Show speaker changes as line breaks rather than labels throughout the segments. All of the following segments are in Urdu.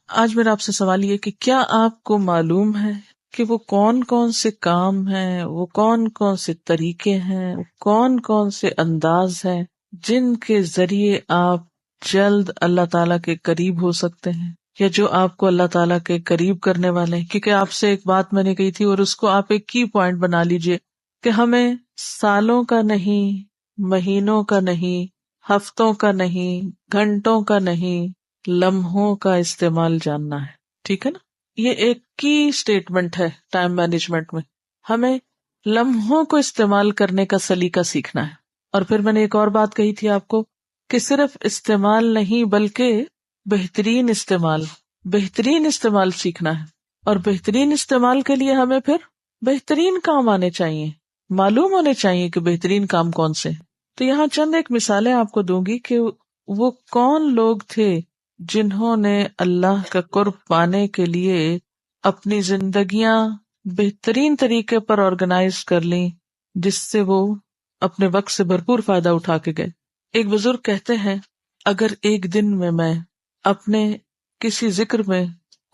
آج میرا آپ سے سوال یہ کہ کیا آپ کو معلوم ہے کہ وہ کون کون سے کام ہیں، وہ کون کون سے طریقے ہیں، کون کون سے انداز ہیں جن کے ذریعے آپ جلد اللہ تعالیٰ کے قریب ہو سکتے ہیں، یا جو آپ کو اللہ تعالیٰ کے قریب کرنے والے ہیں؟ کیونکہ آپ سے ایک بات میں نے کہی تھی اور اس کو آپ ایک کی پوائنٹ بنا لیجئے کہ ہمیں سالوں کا نہیں، مہینوں کا نہیں، ہفتوں کا نہیں، گھنٹوں کا نہیں، لمحوں کا استعمال جاننا ہے. ٹھیک ہے نا؟ یہ ایک کی اسٹیٹمنٹ ہے ٹائم مینجمنٹ میں. ہمیں لمحوں کو استعمال کرنے کا سلیقہ سیکھنا ہے. اور پھر میں نے ایک اور بات کہی تھی آپ کو کہ صرف استعمال نہیں بلکہ بہترین استعمال سیکھنا ہے. اور بہترین استعمال کے لیے ہمیں پھر بہترین کام آنے چاہیے، معلوم ہونے چاہیے کہ بہترین کام کون سے ہیں. تو یہاں چند ایک مثالیں آپ کو دوں گی کہ وہ کون لوگ تھے جنہوں نے اللہ کا قرب پانے کے لیے اپنی زندگیاں بہترین طریقے پر آرگنائز کر لیں، جس سے وہ اپنے وقت سے بھرپور فائدہ اٹھا کے گئے. ایک بزرگ کہتے ہیں اگر ایک دن میں اپنے کسی ذکر میں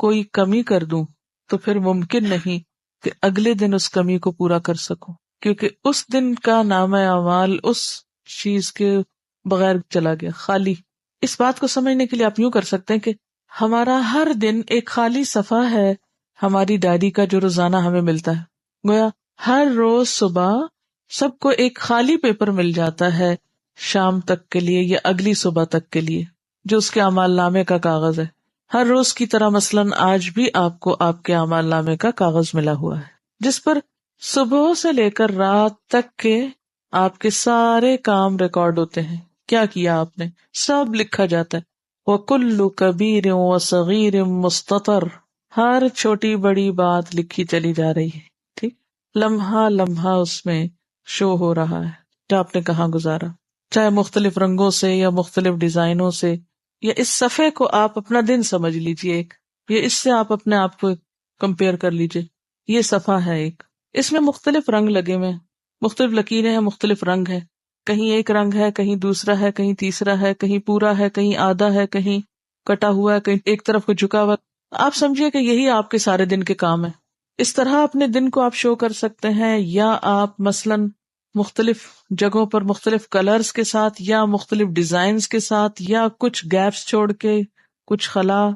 کوئی کمی کر دوں تو پھر ممکن نہیں کہ اگلے دن اس کمی کو پورا کر سکوں، کیونکہ اس دن کا نامہ اعمال اس چیز کے بغیر چلا گیا، خالی. اس بات کو سمجھنے کے لیے آپ یوں کر سکتے ہیں کہ ہمارا ہر دن ایک خالی صفحہ ہے ہماری ڈائری کا جو روزانہ ہمیں ملتا ہے. گویا ہر روز صبح سب کو ایک خالی پیپر مل جاتا ہے شام تک کے لیے یا اگلی صبح تک کے لیے، جو اس کے اعمال نامے کا کاغذ ہے. ہر روز کی طرح مثلاً آج بھی آپ کو آپ کے اعمال نامے کا کاغذ ملا ہوا ہے، جس پر صبح سے لے کر رات تک کے آپ کے سارے کام ریکارڈ ہوتے ہیں. کیا کیا آپ نے سب لکھا جاتا ہے. وَكُلُّ كَبِيرٍ وَصَغِيرٍ مُسْتَطَرٍ، ہر چھوٹی بڑی بات لکھی چلی جا رہی ہے. ٹھیک، لمحہ لمحہ اس میں شو ہو رہا ہے کہ آپ نے کہاں گزارا، چاہے مختلف رنگوں سے یا مختلف ڈیزائنوں سے. یا اس صفحے کو آپ اپنا دن سمجھ لیجئے ایک، یا اس سے آپ اپنے آپ کو کمپیئر کر لیجئے. یہ صفحہ ہے ایک، اس میں مختلف رنگ لگے ہوئے ہیں، مختلف لکیریں ہیں، مختلف رنگ ہے. کہیں ایک رنگ ہے، کہیں دوسرا ہے، کہیں تیسرا ہے، کہیں پورا ہے، کہیں آدھا ہے، کہیں کٹا ہوا ہے، کہیں ایک طرف کو جھکا ہوا. آپ سمجھیے کہ یہی آپ کے سارے دن کے کام ہیں. اس طرح اپنے دن کو آپ شو کر سکتے ہیں، یا آپ مثلاً مختلف جگہوں پر مختلف کلرز کے ساتھ یا مختلف ڈیزائنز کے ساتھ یا کچھ گیپس چھوڑ کے کچھ خلا،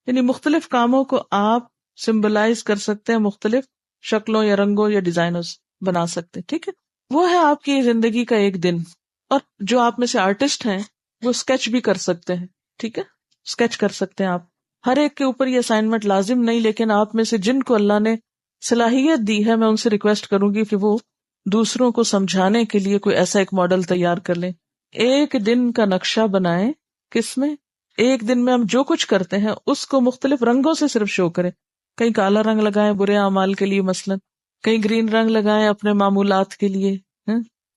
یعنی مختلف کاموں کو آپ سمبلائز کر سکتے ہیں، مختلف شکلوں یا رنگوں یا ڈیزائنوں بنا سکتے ہیں. ٹھیک ہے، وہ ہے آپ کی زندگی کا ایک دن. اور جو آپ میں سے آرٹسٹ ہیں وہ اسکیچ بھی کر سکتے ہیں. ٹھیک ہے، اسکیچ کر سکتے ہیں آپ. ہر ایک کے اوپر یہ اسائنمنٹ لازم نہیں، لیکن آپ میں سے جن کو اللہ نے صلاحیت دی ہے میں ان سے ریکویسٹ کروں گی کہ وہ دوسروں کو سمجھانے کے لیے کوئی ایسا ایک ماڈل تیار کر لیں. ایک دن کا نقشہ بنائیں، کس میں ایک دن میں ہم جو کچھ کرتے ہیں اس کو مختلف رنگوں سے صرف شو کریں. کہیں کالا رنگ لگائیں برے اعمال کے لیے مثلاً، کہیں گرین رنگ لگائیں اپنے معمولات کے لیے،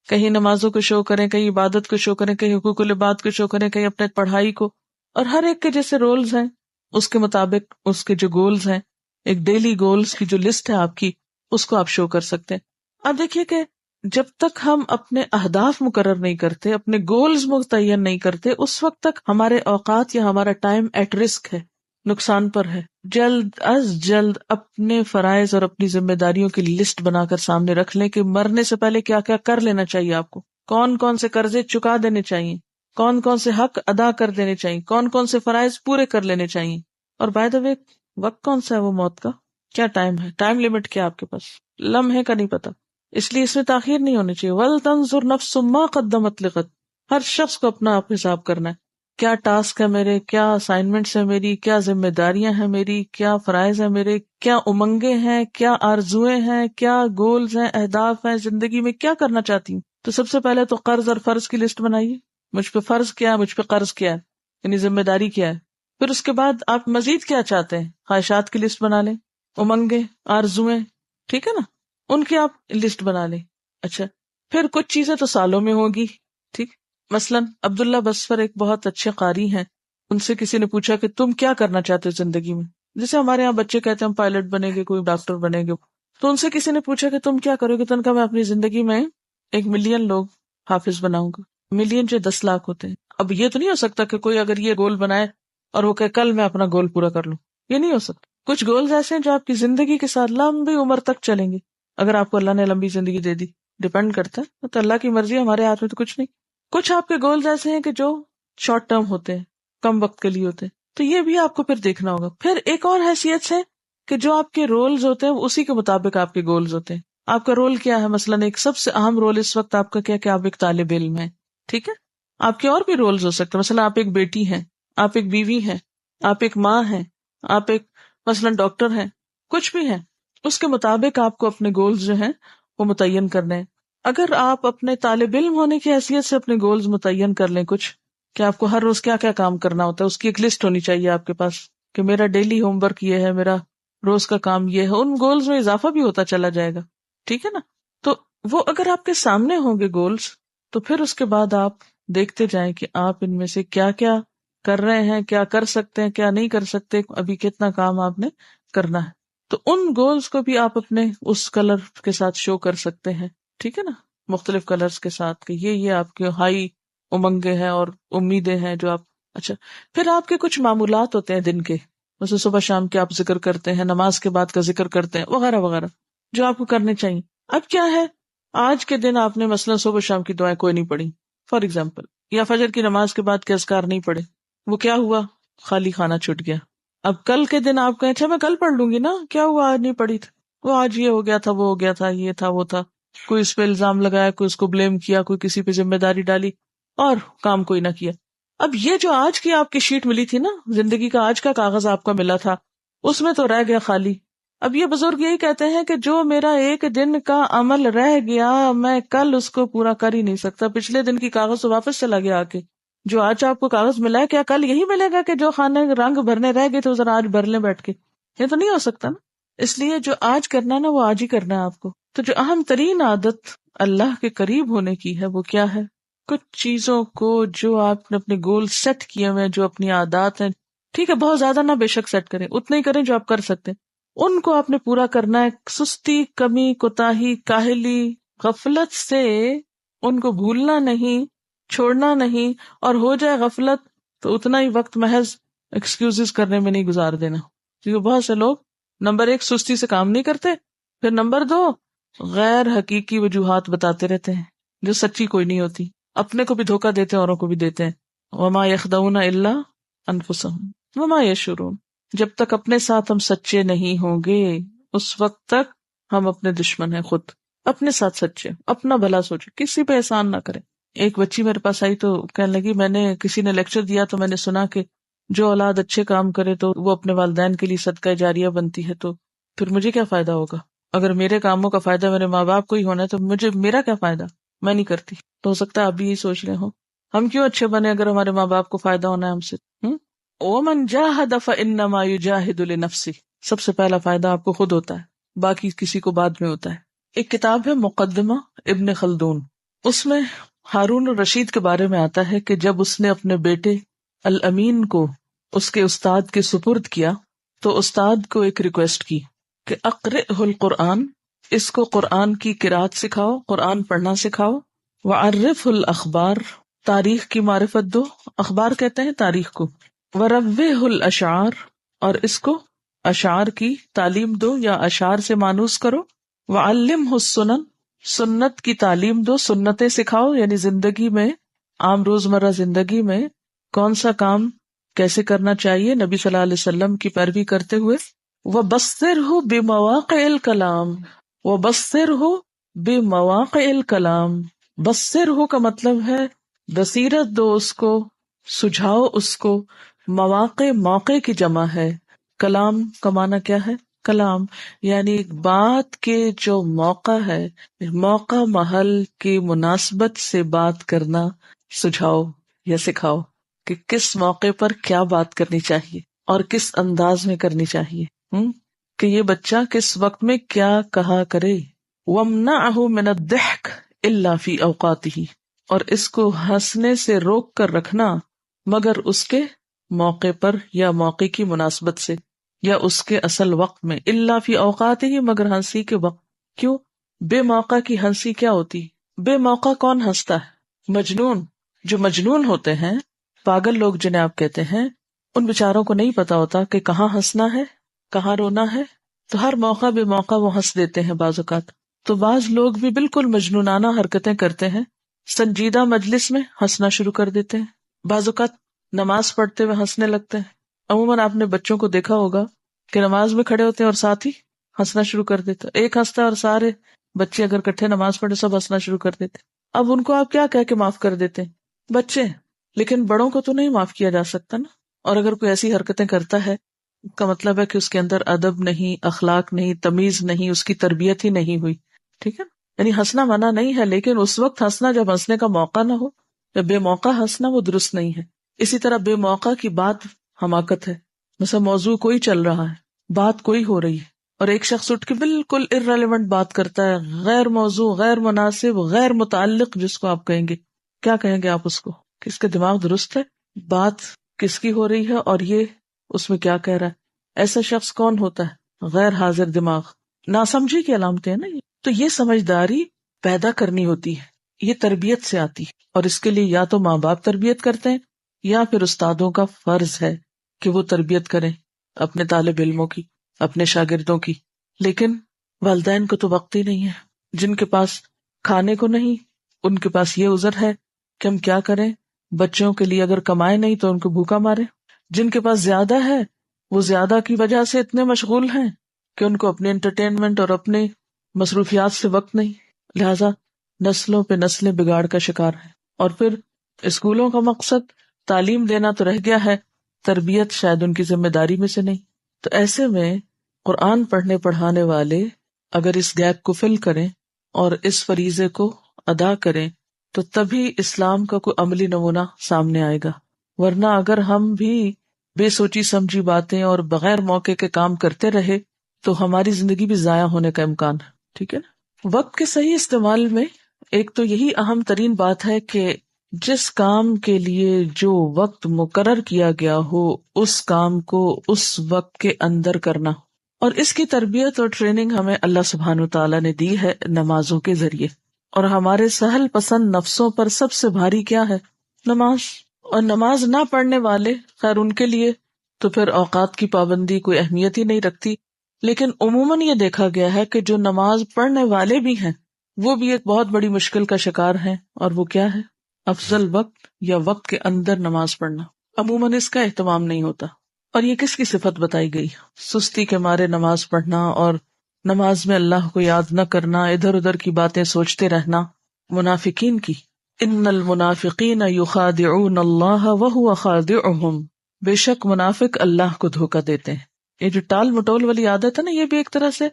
کہیں نمازوں کو شو کریں، کہیں عبادت کو شو کریں، کہیں حقوق العباد کو شو کریں، کہیں اپنے پڑھائی کو. اور ہر ایک کے جیسے رولز ہیں اس کے مطابق اس کے جو گولز ہیں، ایک ڈیلی گولز کی جو لسٹ ہے آپ کی، اس کو آپ شو کر سکتے ہیں. اب دیکھیے کہ جب تک ہم اپنے اہداف مقرر نہیں کرتے، اپنے گولز متعین نہیں کرتے، اس وقت تک ہمارے اوقات یا ہمارا ٹائم ایٹ رسک ہے، نقصان پر ہے. جلد از جلد اپنے فرائض اور اپنی ذمہ داریوں کی لسٹ بنا کر سامنے رکھ لیں کہ مرنے سے پہلے کیا کیا کر لینا چاہیے آپ کو، کون کون سے قرضے چکا دینے چاہیے، کون کون سے حق ادا کر دینے چاہیے، کون کون سے فرائض پورے کر لینے چاہیے. اور بائی دا وے وقت کون سا ہے وہ موت کا، کیا ٹائم ہے، ٹائم لمٹ کیا آپ کے پاس، لمحے کا نہیں پتا، اس لیے اس میں تاخیر نہیں ہونی چاہیے. وَلْتَنْظُرْ نَفْسٌ مَا قَدَّمَتْ لِغَدٍ، ہر شخص کو اپنا آپ حساب کرنا ہے. کیا ٹاسک ہے میرے، کیا اسائنمنٹس ہیں میری، کیا ذمہ داریاں ہیں میری، کیا فرائض ہیں میرے، کیا امنگیں ہیں، کیا آرزویں ہیں، کیا گولز ہیں، اہداف ہیں، زندگی میں کیا کرنا چاہتی ہوں. تو سب سے پہلے تو قرض اور فرض کی لسٹ بنائیے، مجھ پہ فرض کیا ہے، مجھ پہ قرض کیا ہے، یعنی ذمہ داری کیا ہے. پھر اس کے بعد آپ مزید کیا چاہتے ہیں، خواہشات کی لسٹ بنا لیں، امنگیں، آرزویں، ٹھیک ہے نا، ان کی آپ لسٹ بنا لیں. اچھا، پھر کچھ چیزیں تو سالوں میں ہوگی. ٹھیک، مثلاً عبداللہ بسفر ایک بہت اچھے قاری ہیں، ان سے کسی نے پوچھا کہ تم کیا کرنا چاہتے ہو زندگی میں، جیسے ہمارے یہاں بچے کہتے ہیں ہم پائلٹ بنیں گے، کوئی ڈاکٹر بنیں گے. تو ان سے کسی نے پوچھا کہ تم کیا کرو گے، تو ان کا میں اپنی زندگی میں 1 ملین لوگ حافظ بناؤں گا. ملین جو 10 لاکھ ہوتے ہیں. اب یہ تو نہیں ہو سکتا کہ کوئی اگر یہ گول بنائے اور وہ کہ کل میں اپنا گول پورا کر لوں، یہ نہیں ہو سکتا. کچھ گولز ایسے ہیں جو آپ کی زندگی کے ساتھ لمبی عمر تک چلیں گے اگر آپ کو اللہ نے لمبی زندگی دے دی. ڈپینڈ کرتا ہے تو اللہ کی مرضی، ہمارے ہاتھ میں تو کچھ نہیں. کچھ آپ کے گولز ایسے ہیں کہ جو شارٹ ٹرم ہوتے ہیں، کم وقت کے لیے ہوتے ہیں، تو یہ بھی آپ کو پھر دیکھنا ہوگا. پھر ایک اور حیثیت سے کہ جو آپ کے رولز ہوتے ہیں اسی کے مطابق آپ کے گولز ہوتے ہیں. آپ کا رول کیا ہے؟ مثلاً ایک سب سے اہم رول اس وقت آپ کا کیا کہ آپ ایک طالب علم ہیں، ٹھیک ہے. آپ کے اور بھی رولز ہو سکتے ہیں، مثلاً آپ ایک بیٹی ہیں، آپ ایک بیوی ہیں، آپ ایک ماں ہیں، آپ ایک مثلاً ڈاکٹر ہیں، کچھ بھی ہیں. اس کے مطابق آپ کو اپنے گولز جو ہیں وہ متعین کرنے ہیں. اگر آپ اپنے طالب علم ہونے کی حیثیت سے اپنے گولز متعین کر لیں کچھ، کہ آپ کو ہر روز کیا کیا کام کرنا ہوتا ہے، اس کی ایک لسٹ ہونی چاہیے آپ کے پاس کہ میرا ڈیلی ہوم ورک یہ ہے، میرا روز کا کام یہ ہے. ان گولز میں اضافہ بھی ہوتا چلا جائے گا، ٹھیک ہے نا. تو وہ اگر آپ کے سامنے ہوں گے گولز، تو پھر اس کے بعد آپ دیکھتے جائیں کہ آپ ان میں سے کیا کیا کر رہے ہیں، کیا کر سکتے ہیں، کیا نہیں کر سکتے، ابھی کتنا کام آپ نے کرنا ہے. تو ان گولز کو بھی آپ اپنے اس کلر کے ساتھ شو کر سکتے ہیں، ٹھیک ہے نا، مختلف کلرز کے ساتھ کہ یہ آپ کے ہائی امنگیں ہیں اور امیدیں ہیں جو آپ. اچھا، پھر آپ کے کچھ معمولات ہوتے ہیں دن کے، جیسے صبح شام کے آپ ذکر کرتے ہیں، نماز کے بعد کا ذکر کرتے ہیں، وغیرہ وغیرہ جو آپ کو کرنے چاہیے. اب کیا ہے، آج کے دن آپ نے مثلا صبح شام کی دعائیں کوئی نہیں پڑھی فار ایگزامپل، یا فجر کی نماز کے بعد کے اذکار نہیں پڑھے، وہ کیا ہوا، خالی خانہ چھٹ گیا. اب کل کے دن آپ کہیں اچھا میں کل پڑھ لوں گی نا، کیا ہوا آج نہیں پڑھی تھی، وہ آج یہ ہو گیا تھا، وہ ہو گیا تھا، یہ تھا وہ تھا، کوئی اس پہ الزام لگایا، کوئی اس کو بلیم کیا، کوئی کسی پہ ذمہ داری ڈالی اور کام کوئی نہ کیا. اب یہ جو آج کی آپ کی شیٹ ملی تھی نا، زندگی کا آج کا کاغذ آپ کا ملا تھا، اس میں تو رہ گیا خالی. اب یہ بزرگ یہی کہتے ہیں کہ جو میرا ایک دن کا عمل رہ گیا میں کل اس کو پورا کر ہی نہیں سکتا. پچھلے دن کی کاغذ تو واپس چلا گیا آ کے. جو آج آپ کو کاغذ ملا ہے کیا کل یہی ملے گا کہ جو خانے رنگ بھرنے رہ گئے تو ذرا آج بھر لیں بیٹھ کے؟ یہ تو نہیں ہو سکتا نا. اس لیے جو آج کرنا ہے نا وہ آج ہی کرنا ہے آپ کو. تو جو اہم ترین عادت اللہ کے قریب ہونے کی ہے وہ کیا ہے؟ کچھ چیزوں کو جو آپ نے اپنے گول سیٹ کیے ہوئے، جو اپنی عادات ہیں، ٹھیک ہے بہت زیادہ نہ بے شک سیٹ کریں، اتنے ہی کریں جو آپ کر سکتے ہیں، ان کو آپ نے پورا کرنا ہے. سستی، کمی، کوتاہی، کاہلی، غفلت سے ان کو بھولنا نہیں، چھوڑنا نہیں. اور ہو جائے غفلت تو اتنا ہی وقت محض ایکسکیوزز کرنے میں نہیں گزار دینا، کیونکہ بہت سے لوگ نمبر 1 سستی سے کام نہیں کرتے، پھر نمبر 2 غیر حقیقی وجوہات بتاتے رہتے ہیں جو سچی کوئی نہیں ہوتی. اپنے کو بھی دھوکہ دیتے ہیں، اوروں کو بھی دیتے ہیں. وما یخدعون الا انفسهم وما یشعرون. جب تک اپنے ساتھ ہم سچے نہیں ہوں گے اس وقت تک ہم اپنے دشمن ہیں. خود اپنے ساتھ سچے، اپنا بھلا سوچے، کسی پہ احسان نہ کریں. ایک بچی میرے پاس آئی تو کہنے لگی میں نے کسی نے لیکچر دیا تو میں نے سنا کہ جو اولاد اچھے کام کرے تو وہ اپنے والدین کے لیے صدقہ جاریہ بنتی ہے، تو پھر مجھے کیا فائدہ ہوگا؟ اگر میرے کاموں کا فائدہ میرے ماں باپ کو ہی ہونا ہے تو میرا کیا فائدہ؟ میں نہیں کرتی. تو ہو سکتا ہے آپ بھی یہی سوچ رہے ہو، ہم کیوں اچھے بنے اگر ہمارے ماں باپ کو فائدہ ہونا ہے ہم سے. وَمَنْ جَاهَدَ فَإِنَّمَا يُجَاهِدُ لِنَفْسِهِ. سب سے پہلا فائدہ آپ کو خود ہوتا ہے، باقی کسی کو بعد میں ہوتا ہے. ایک کتاب ہے مقدمہ ابن خلدون، اس میں ہارون الرشید کے بارے میں آتا ہے کہ جب اس نے اپنے بیٹے الامین کو اس کے استاد کے سپرد کیا تو استاد کو ایک ریکویسٹ کی کہ اقرئہ القرآن، اس کو قرآن کی قرات سکھاؤ، قرآن پڑھنا سکھاؤ. وعرفہ الاخبار، تاریخ کی معرفت دو، اخبار کہتے ہیں تاریخ کو. وروّہ الاشعار، اور اس کو اشعار کی تعلیم دو یا اشعار سے مانوس کرو. وعلمہ السنن، سنت کی تعلیم دو، سنتیں سکھاؤ، یعنی زندگی میں عام روزمرہ زندگی میں کون سا کام کیسے کرنا چاہیے نبی صلی اللہ علیہ وسلم کی پیروی کرتے ہوئے. وبصرہ بمواقع الکلام، وبصرہ بمواقع الکلام. بصرہ کا مطلب ہے بصیرت دو اس کو، سجھاؤ اس کو. مواقع موقع کی جمع ہے، کلام کا معنی کیا ہے؟ کلام، یعنی بات کے جو موقع ہے، موقع محل کی مناسبت سے بات کرنا سجھاؤ یا سکھاؤ کہ کس موقع پر کیا بات کرنی چاہیے اور کس انداز میں کرنی چاہیے، کہ یہ بچہ کس وقت میں کیا کہا کرے. وَامْنَعْهُ مِنَ الضِّحْكِ إِلَّا فِي أَوْقَاتِهِ، اور اس کو ہنسنے سے روک کر رکھنا مگر اس کے موقع پر یا موقع کی مناسبت سے یا اس کے اصل وقت میں. إِلَّا فِي أَوْقَاتِهِ، مگر ہنسی کے وقت. کیوں؟ بے موقع کی ہنسی کیا ہوتی؟ بے موقع کون ہنستا ہے؟ مجنون. جو مجنون ہوتے ہیں، پاگل لوگ جنہیں آپ کہتے ہیں، ان بیچاروں کو نہیں پتا ہوتا کہ کہاں ہنسنا ہے کہاں رونا ہے، تو ہر موقع بے موقع وہ ہنس دیتے ہیں بعض اوقات۔ تو بعض لوگ بھی بالکل مجنونانہ حرکتیں کرتے ہیں، سنجیدہ مجلس میں ہنسنا شروع کر دیتے ہیں، بعض اوقات نماز پڑھتے ہوئے ہنسنے لگتے ہیں۔ عموماً آپ نے بچوں کو دیکھا ہوگا کہ نماز میں کھڑے ہوتے ہیں اور ساتھ ہی ہنسنا شروع کر دیتے، ایک ہنستا ہے اور سارے بچے اگر کٹھے نماز پڑھے سب ہنسنا شروع کر دیتے۔ اب ان کو آپ کیا کہہ کے معاف کر دیتے ہیں؟ بچے ہیں، لیکن بڑوں کو تو نہیں معاف کیا جا سکتا نا۔ اور اگر کوئی ایسی حرکتیں کرتا ہے کا مطلب ہے کہ اس کے اندر ادب نہیں، اخلاق نہیں، تمیز نہیں، اس کی تربیت ہی نہیں ہوئی، ٹھیک ہے۔ یعنی ہنسنا منع نہیں ہے، لیکن اس وقت ہنسنا جب ہنسنے کا موقع نہ ہو، یا بے موقع ہنسنا، وہ درست نہیں ہے۔ اسی طرح بے موقع کی بات حماقت ہے۔ مثلا موضوع کوئی چل رہا ہے، بات کوئی ہو رہی ہے، اور ایک شخص اٹھ کے بالکل ارریلیونٹ بات کرتا ہے، غیر موضوع، غیر مناسب، غیر متعلق، جس کو آپ کہیں گے، کیا کہیں گے آپ اس کو؟ کہ اس کا دماغ درست ہے؟ بات کس کی ہو رہی ہے اور یہ اس میں کیا کہہ رہا ہے؟ ایسا شخص کون ہوتا ہے؟ غیر حاضر دماغ، ناسمجھی کی علامتیں ہیں نا یہ۔ تو یہ سمجھداری پیدا کرنی ہوتی ہے، یہ تربیت سے آتی ہے، اور اس کے لیے یا تو ماں باپ تربیت کرتے ہیں یا پھر استادوں کا فرض ہے کہ وہ تربیت کریں اپنے طالب علموں کی، اپنے شاگردوں کی۔ لیکن والدین کو تو وقت ہی نہیں ہے، جن کے پاس کھانے کو نہیں، ان کے پاس یہ عذر ہے کہ ہم کیا کریں، بچوں کے لیے اگر کمائے نہیں تو ان کو بھوکا مارے۔ جن کے پاس زیادہ ہے وہ زیادہ کی وجہ سے اتنے مشغول ہیں کہ ان کو اپنے انٹرٹینمنٹ اور اپنے مصروفیات سے وقت نہیں، لہذا نسلوں پہ نسلیں بگاڑ کا شکار ہیں۔ اور پھر اسکولوں کا مقصد تعلیم دینا تو رہ گیا ہے، تربیت شاید ان کی ذمہ داری میں سے نہیں۔ تو ایسے میں قرآن پڑھنے پڑھانے والے اگر اس گیپ کو فل کریں اور اس فریضے کو ادا کریں تو تبھی اسلام کا کوئی عملی نمونہ سامنے آئے گا، ورنہ اگر ہم بھی بے سوچی سمجھی باتیں اور بغیر موقع کے کام کرتے رہے تو ہماری زندگی بھی ضائع ہونے کا امکان ہے، ٹھیک ہے نا۔ وقت کے صحیح استعمال میں ایک تو یہی اہم ترین بات ہے کہ جس کام کے لیے جو وقت مقرر کیا گیا ہو اس کام کو اس وقت کے اندر کرنا، اور اس کی تربیت اور ٹریننگ ہمیں اللہ سبحانہ وتعالیٰ نے دی ہے نمازوں کے ذریعے۔ اور ہمارے سہل پسند نفسوں پر سب سے بھاری کیا ہے؟ نماز۔ اور نماز نہ پڑھنے والے، خیر ان کے لیے تو پھر اوقات کی پابندی کوئی اہمیت ہی نہیں رکھتی، لیکن عموماً یہ دیکھا گیا ہے کہ جو نماز پڑھنے والے بھی ہیں وہ بھی ایک بہت بڑی مشکل کا شکار ہیں، اور وہ کیا ہے؟ افضل وقت یا وقت کے اندر نماز پڑھنا۔ عموماً اس کا اہتمام نہیں ہوتا، اور یہ کس کی صفت بتائی گئی؟ سستی کے مارے نماز پڑھنا، اور نماز میں اللہ کو یاد نہ کرنا، ادھر ادھر کی باتیں سوچتے رہنا، منافقین کی۔ ان المنافقین یخادعون اللہ وہو خادعہم، بے شک منافق اللہ کو دھوکہ دیتے ہیں۔ یہ جو ٹال مٹول والی عادت ہے نا، یہ بھی ایک طرح سے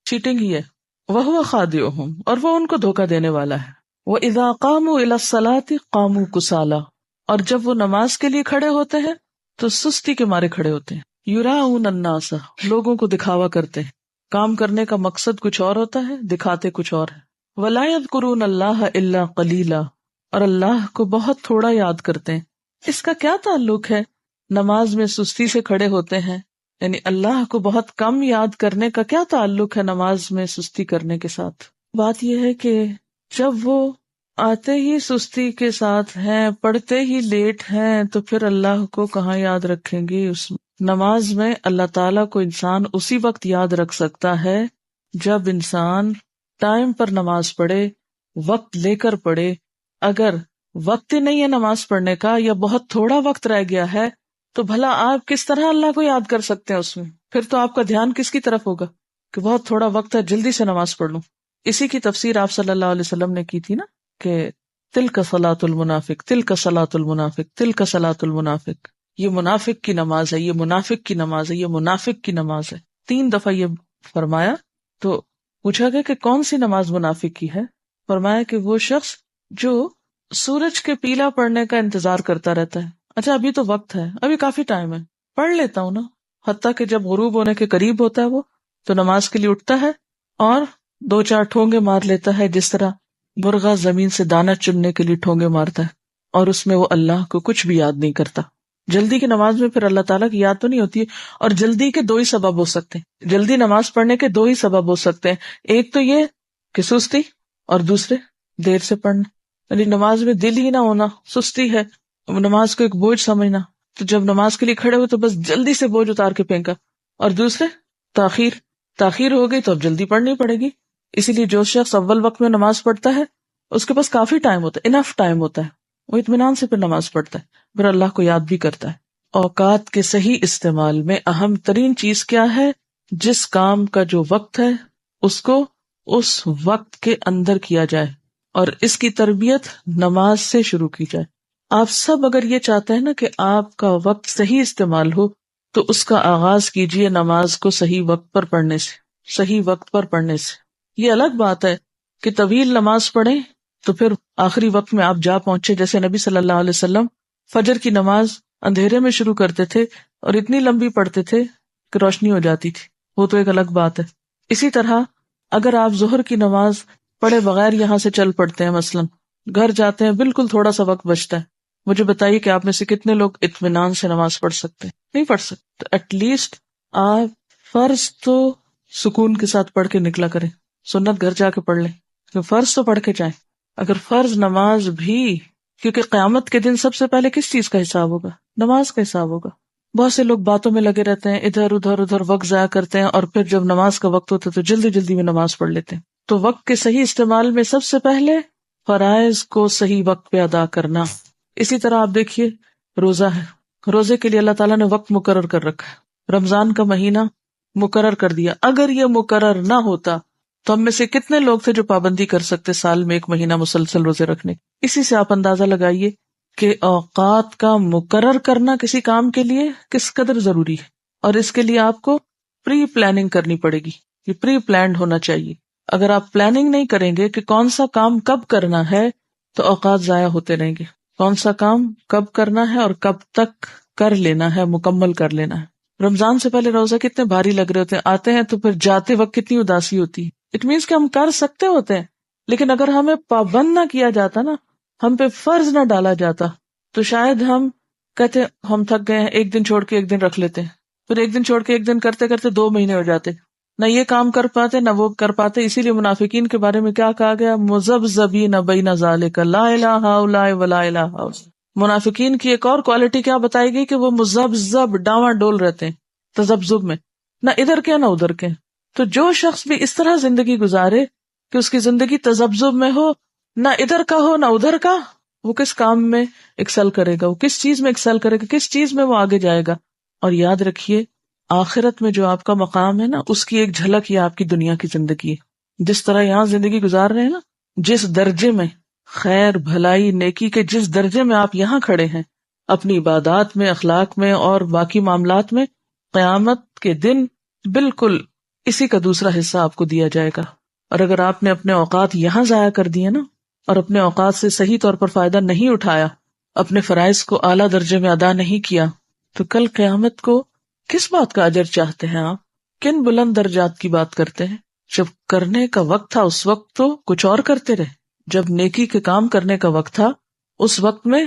چیٹنگ ہی ہے۔ وہو خادعہم، اور وہ ان کو دھوکہ دینے والا ہے۔ وَإِذَا قَامُوا إِلَى الصَّلَاةِ قَامُوا كُسَالَىٰ، اور جب وہ نماز کے لیے کھڑے ہوتے ہیں تو سستی کے مارے کھڑے ہوتے ہیں۔ یُرَاؤُونَ النَّاسَ، لوگوں کو دکھاوا کرتے ہیں، کام کرنے کا مقصد کچھ اور ہوتا ہے، دکھاتے کچھ اور ہے۔ وَلَا يَذْكُرُونَ اللَّهَ إِلَّا قَلِيلًا، اور اللہ کو بہت تھوڑا یاد کرتے ہیں۔ اس کا کیا تعلق ہے؟ نماز میں سستی سے کھڑے ہوتے ہیں، یعنی اللہ کو بہت کم یاد کرنے کا کیا تعلق ہے نماز میں سستی کرنے کے ساتھ؟ بات یہ ہے کہ جب وہ آتے ہی سستی کے ساتھ ہیں، پڑھتے ہی لیٹ ہیں، تو پھر اللہ کو کہاں یاد رکھیں گے؟ اس نماز میں اللہ تعالیٰ کو انسان اسی وقت یاد رکھ سکتا ہے جب انسان ٹائم پر نماز پڑھے، وقت لے کر پڑھے۔ اگر وقت ہی نہیں ہے نماز پڑھنے کا، یا بہت تھوڑا وقت رہ گیا ہے، تو بھلا آپ کس طرح اللہ کو یاد کر سکتے ہیں اس میں؟ پھر تو آپ کا دھیان کس کی طرف ہوگا کہ بہت تھوڑا وقت ہے، جلدی سے نماز پڑھ لوں۔ اسی کی تفسیر آپ صلی اللہ علیہ وسلم نے کی تھی نا، کہ تلک صلاۃ المنافق، تلک صلاۃ المنافق، تلک صلاۃ المنافق، یہ منافق کی نماز ہے، یہ منافق کی نماز ہے، یہ منافق کی نماز ہے۔ 3 دفعہ یہ فرمایا۔ تو پوچھا گیا کہ کون سی نماز منافق کی ہے؟ فرمایا کہ وہ شخص جو سورج کے پیلا پڑنے کا انتظار کرتا رہتا ہے، اچھا ابھی تو وقت ہے، ابھی کافی ٹائم ہے، پڑھ لیتا ہوں نا، حتیٰ کہ جب غروب ہونے کے قریب ہوتا ہے وہ تو نماز کے لیے اٹھتا ہے اور 2-4 ٹھونگے مار لیتا ہے، جس طرح مرغا زمین سے دانہ چننے کے لیے ٹھونگے مارتا ہے، اور اس میں وہ اللہ کو کچھ بھی یاد نہیں کرتا۔ جلدی کی نماز میں پھر اللہ تعالیٰ کی یاد تو نہیں ہوتی ہے، اور جلدی کے 2 ہی سبب ہو سکتے ہیں، جلدی نماز پڑھنے کے 2 ہی سبب ہو سکتے ہیں، ایک تو یہ کہ سستی، اور دوسرے دیر سے پڑھنا، یعنی نماز میں دل ہی نہ ہونا، سستی ہے، نماز کو ایک بوجھ سمجھنا، تو جب نماز کے لیے کھڑے ہوئے تو بس جلدی سے بوجھ اتار کے پھینکا. اور دوسرے تاخیر ہو گئی تو اب جلدی پڑھنی پڑے گی. اسی لیے جو شخص اول وقت میں نماز پڑھتا ہے اس کے پاس کافی ٹائم ہوتا ہے، انف ٹائم ہوتا ہے، وہ اطمینان سے پھر نماز پڑھتا ہے، پھر اللہ کو یاد بھی کرتا ہے. اوقات کے صحیح استعمال میں اہم ترین چیز کیا ہے؟ جس کام کا جو وقت ہے اس کو اس وقت کے اندر کیا جائے، اور اس کی تربیت نماز سے شروع کی جائے. آپ سب اگر یہ چاہتے ہیں نا کہ آپ کا وقت صحیح استعمال ہو تو اس کا آغاز کیجئے نماز کو صحیح وقت پر پڑھنے سے، صحیح وقت پر پڑھنے سے. یہ الگ بات ہے کہ طویل نماز پڑھیں تو پھر آخری وقت میں آپ جا پہنچے، جیسے نبی صلی اللہ علیہ وسلم فجر کی نماز اندھیرے میں شروع کرتے تھے اور اتنی لمبی پڑھتے تھے کہ روشنی ہو جاتی تھی، وہ تو ایک الگ بات ہے. اسی طرح اگر آپ ظہر کی نماز پڑھے بغیر یہاں سے چل پڑتے ہیں، مثلاً گھر جاتے ہیں، بالکل تھوڑا سا وقت بچتا ہے، مجھے بتائیے کہ آپ میں سے کتنے لوگ اطمینان سے نماز پڑھ سکتے ہیں؟ نہیں پڑھ سکتے. تو ایٹ لیسٹ آپ فرض تو سکون کے ساتھ پڑھ کے نکلا کریں، سنت گھر جا کے پڑھ لیں، فرض تو پڑھ کے جائیں. اگر فرض نماز بھی، کیونکہ قیامت کے دن سب سے پہلے کس چیز کا حساب ہوگا؟ نماز کا حساب ہوگا. بہت سے لوگ باتوں میں لگے رہتے ہیں، ادھر ادھر وقت ضائع کرتے ہیں، اور پھر جب نماز کا وقت ہوتا ہے تو جلدی جلدی میں نماز پڑھ لیتے ہیں. تو وقت کے صحیح استعمال میں سب سے پہلے فرائض کو صحیح وقت پہ ادا کرنا. اسی طرح آپ دیکھیے روزہ ہے، روزے کے لیے اللہ تعالیٰ نے وقت مقرر کر رکھا ہے، رمضان کا مہینہ مقرر کر دیا. اگر یہ مقرر نہ ہوتا تو ہم میں سے کتنے لوگ تھے جو پابندی کر سکتے سال میں 1 مہینہ مسلسل روزے رکھنے. اسی سے آپ اندازہ لگائیے کہ اوقات کا مقرر کرنا کسی کام کے لیے کس قدر ضروری ہے، اور اس کے لیے آپ کو پری پلاننگ کرنی پڑے گی. یہ پری پلانڈ ہونا چاہیے. اگر آپ پلاننگ نہیں کریں گے کہ کون سا کام کب کرنا ہے تو اوقات ضائع ہوتے رہیں گے. کون سا کام کب کرنا ہے اور کب تک کر لینا ہے، مکمل کر لینا ہے. رمضان سے پہلے روزہ کتنے بھاری لگ رہے ہوتے ہیں، آتے ہیں تو پھر جاتے وقت کتنی اداسی ہوتی ہے. اٹ مینس کہ ہم کر سکتے ہوتے ہیں، لیکن اگر ہمیں پابند نہ کیا جاتا نا، ہم پہ فرض نہ ڈالا جاتا، تو شاید ہم کہتے ہم تھک گئے ہیں، 1 دن چھوڑ کے 1 دن رکھ لیتے ہیں، پھر 1 دن چھوڑ کے 1 دن کرتے کرتے 2 مہینے ہو جاتے، نہ یہ کام کر پاتے نہ وہ کر پاتے. اسی لیے منافقین کے بارے میں کیا کہا گیا؟ مذبذبین بین ذالک لا الہ الا ولا الہ الا. منافقین کی ایک اور کوالٹی کیا بتائی گئی؟ کہ وہ مذبذب، ڈاواں ڈول رہتے ہیں تذبذب میں، نہ ادھر کے نہ ادھر کے. تو جو شخص بھی اس طرح زندگی گزارے کہ اس کی زندگی تذبذب میں ہو، نہ ادھر کا ہو نہ ادھر کا، وہ کس کام میں ایکسل کرے گا؟ وہ کس چیز میں ایکسل کرے گا؟ کس چیز میں وہ آگے جائے گا؟ اور یاد رکھیے آخرت میں جو آپ کا مقام ہے نا، اس کی ایک جھلک یہ آپ کی دنیا کی زندگی ہے. جس طرح یہاں زندگی گزار رہے ہیں نا، جس درجے میں خیر بھلائی نیکی کے جس درجے میں آپ یہاں کھڑے ہیں اپنی عبادات میں، اخلاق میں اور باقی معاملات میں، قیامت کے دن بالکل اسی کا دوسرا حصہ آپ کو دیا جائے گا. اور اگر آپ نے اپنے اوقات یہاں ضائع کر دیے نا، اور اپنے اوقات سے صحیح طور پر فائدہ نہیں اٹھایا، اپنے فرائض کو اعلیٰ درجے میں ادا نہیں کیا، تو کل قیامت کو کس بات کا اجر چاہتے ہیں آپ؟ کن بلند درجات کی بات کرتے ہیں؟ جب کرنے کا وقت تھا اس وقت تو کچھ اور کرتے رہے، جب نیکی کے کام کرنے کا وقت تھا اس وقت میں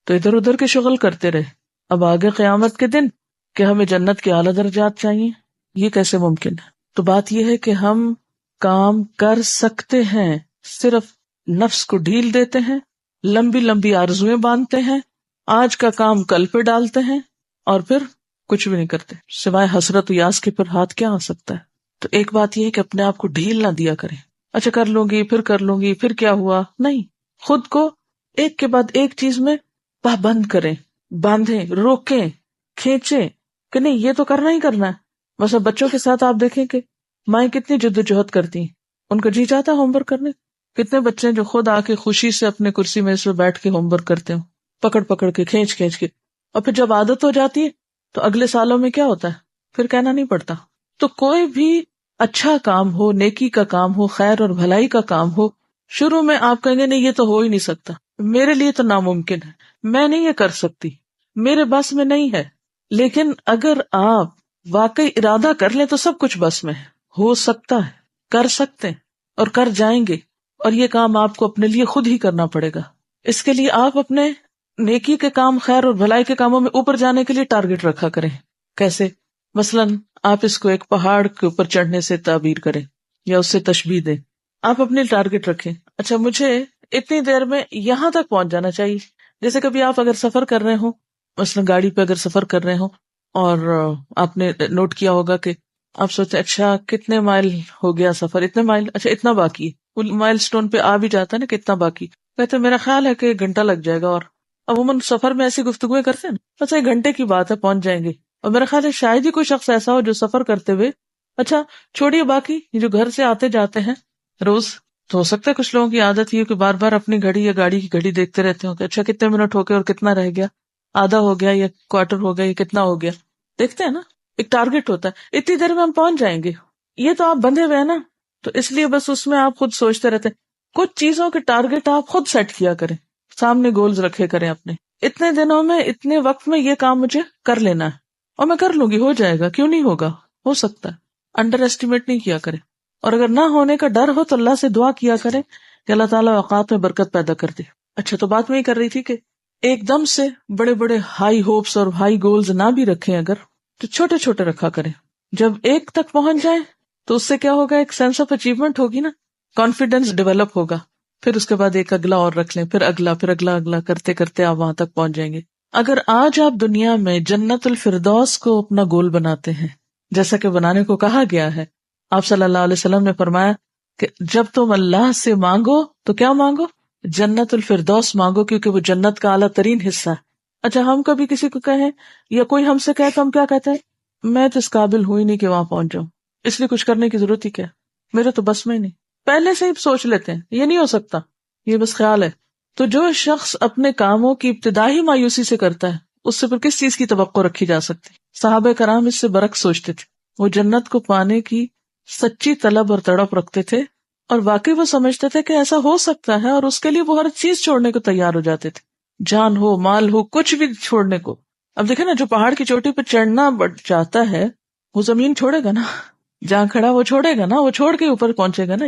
تو ادھر ادھر کے شغل کرتے رہے. اب آگے قیامت کے دن کہ ہمیں جنت کے اعلیٰ درجات چاہیے، یہ کیسے ممکن ہے؟ تو بات یہ ہے کہ ہم کام کر سکتے ہیں، صرف نفس کو ڈھیل دیتے ہیں، لمبی لمبی آرزویں باندھتے ہیں، آج کا کام کل پہ ڈالتے ہیں، اور پھر کچھ بھی نہیں کرتے سوائے حسرت و یاس کے. پھر ہاتھ کیا آ سکتا ہے؟ تو ایک بات یہ ہے کہ اپنے آپ کو ڈھیل نہ دیا کریں. اچھا کر لوں گی، پھر کر لوں گی، پھر کیا ہوا؟ نہیں، خود کو ایک کے بعد ایک چیز میں پابند کریں، باندھیں، روکیں، کھینچیں کہ نہیں یہ تو کرنا ہی کرنا ہے. بس اب بچوں کے ساتھ آپ دیکھیں کہ مائیں کتنی جدوجہد کرتی ہیں، ان کا جی چاہتا ہے ہوم ورک کرنے. کتنے بچے ہیں جو خود آ کے خوشی سے اپنے کرسی میں اس پہ بیٹھ کے ہوم ورک کرتے ہوں، پکڑ پکڑ کے، کھینچ کھینچ کے، اور پھر جب عادت ہو جاتی ہے تو اگلے سالوں میں کیا ہوتا ہے؟ پھر کہنا نہیں پڑتا. تو کوئی بھی اچھا کام ہو، نیکی کا کام ہو، خیر اور بھلائی کا کام ہو، شروع میں آپ کہیں گے نہیں یہ تو ہو ہی نہیں سکتا، میرے لیے تو ناممکن ہے، میں نہیں یہ کر سکتی، میرے بس میں نہیں ہے. لیکن اگر آپ واقعی ارادہ کر لیں تو سب کچھ بس میں ہے، ہو سکتا ہے، کر سکتے ہیں اور کر جائیں گے. اور یہ کام آپ کو اپنے لیے خود ہی کرنا پڑے گا. اس کے لیے آپ اپنے نیکی کے کام، خیر اور بھلائی کے کاموں میں اوپر جانے کے لیے ٹارگٹ رکھا کریں. کیسے؟ مثلاً آپ اس کو ایک پہاڑ کے اوپر چڑھنے سے تعبیر کریں یا اس سے تشبیہ دیں. آپ اپنے ٹارگٹ رکھیں، اچھا مجھے اتنی دیر میں یہاں تک پہنچ جانا چاہیے. جیسے کبھی آپ اگر سفر کر رہے ہوں مثلا گاڑی پہ اگر سفر کر رہے ہوں اور آپ نے نوٹ کیا ہوگا کہ آپ سوچتے اچھا کتنے مائل ہو گیا سفر، اتنے مائل، اچھا اتنا باقی ہے، وہ مائل سٹون پہ آ بھی جاتا ہے نا کتنا باقی، کہتے میرا خیال ہے کہ 1 گھنٹہ لگ جائے گا، اور عموماً سفر میں ایسی گفتگویں کرتے ہیں نا، بس 1 گھنٹے کی بات ہے پہنچ جائیں گے، اور میرا خیال ہے شاید ہی کوئی شخص ایسا ہو جو سفر کرتے ہوئے، اچھا چھوڑیے باقی جو گھر سے آتے جاتے ہیں روز، تو ہو سکتا ہے کچھ لوگوں کی عادت یہ کہ بار بار اپنی گھڑی یا گاڑی کی گھڑی دیکھتے رہتے ہوں کہ اچھا کتنے منٹ ہو گئے اور کتنا رہ گیا، آدھا ہو گیا یا کوارٹر ہو گیا یا کتنا ہو گیا، دیکھتے ہیں نا، ایک ٹارگٹ ہوتا ہے اتنی دیر میں ہم پہنچ جائیں گے، یہ تو آپ بندھے ہوئے ہیں نا، تو اس لیے بس اس میں آپ خود سوچتے رہتے ہیں، کچھ چیزوں کے ٹارگٹ آپ خود سیٹ کیا کریں، سامنے گولز رکھے کریں اپنے، اتنے دنوں میں اتنے وقت میں یہ کام مجھے کر لینا ہے اور میں کر لوں گی، ہو جائے گا، کیوں نہیں ہوگا، ہو سکتا ہے، انڈر ایسٹیمیٹ نہیں کیا کرے، اور اگر نہ ہونے کا ڈر ہو تو اللہ سے دعا کیا کرے کہ اللہ تعالیٰ اوقات میں برکت پیدا کر دے۔ اچھا تو بات میں یہ کر رہی تھی کہ ایک دم سے بڑے بڑے ہائی ہوپس اور ہائی گولز نہ بھی رکھیں اگر، تو چھوٹے چھوٹے رکھا کریں، جب ایک تک پہنچ جائیں تو اس سے کیا ہوگا، ایک سینس آف اچیومنٹ ہوگی نا، کانفیڈینس ڈیولپ ہوگا، پھر اس کے بعد ایک اگلا اور رکھ لیں، پھر اگلا، پھر اگلا اگلا کرتے کرتے آپ وہاں تک پہنچ جائیں گے۔ اگر آج آپ دنیا میں جنت الفردوس کو اپنا گول بناتے ہیں جیسا کہ بنانے کو کہا گیا ہے، آپ صلی اللہ علیہ وسلم نے فرمایا کہ جب تم اللہ سے مانگو تو کیا مانگو، جنت الفردوس مانگو، کیونکہ وہ جنت کا اعلیٰ ترین حصہ ہے۔ اچھا ہم کبھی کسی کو کہیں یا کوئی ہم سے کہے تو ہم کیا کہتے ہیں، میں تو اس قابل ہوئی نہیں کہ وہاں پہنچ جاؤں، اس لیے کچھ کرنے کی ضرورت ہی کیا، میرے تو بس میں نہیں، پہلے سے ہی سوچ لیتے ہیں یہ نہیں ہو سکتا، یہ بس خیال ہے۔ تو جو شخص اپنے کاموں کی ابتدائی مایوسی سے کرتا ہے اس سے پھر کس چیز کی توقع رکھی جا سکتی؟ صحابہ کرام اس سے برعکس سوچتے تھے، وہ جنت کو پانے کی سچی طلب اور تڑپ رکھتے تھے، اور واقعی وہ سمجھتے تھے کہ ایسا ہو سکتا ہے، اور اس کے لیے وہ ہر چیز چھوڑنے کو تیار ہو جاتے تھے، جان ہو مال ہو کچھ بھی چھوڑنے کو۔ اب دیکھیں نا، جو پہاڑ کی چوٹی پہ چڑھنا چاہتا ہے وہ زمین چھوڑے گا نا، جہاں کھڑا وہ چھوڑے گا نا، وہ چھوڑ کے اوپر پہنچے گا نا،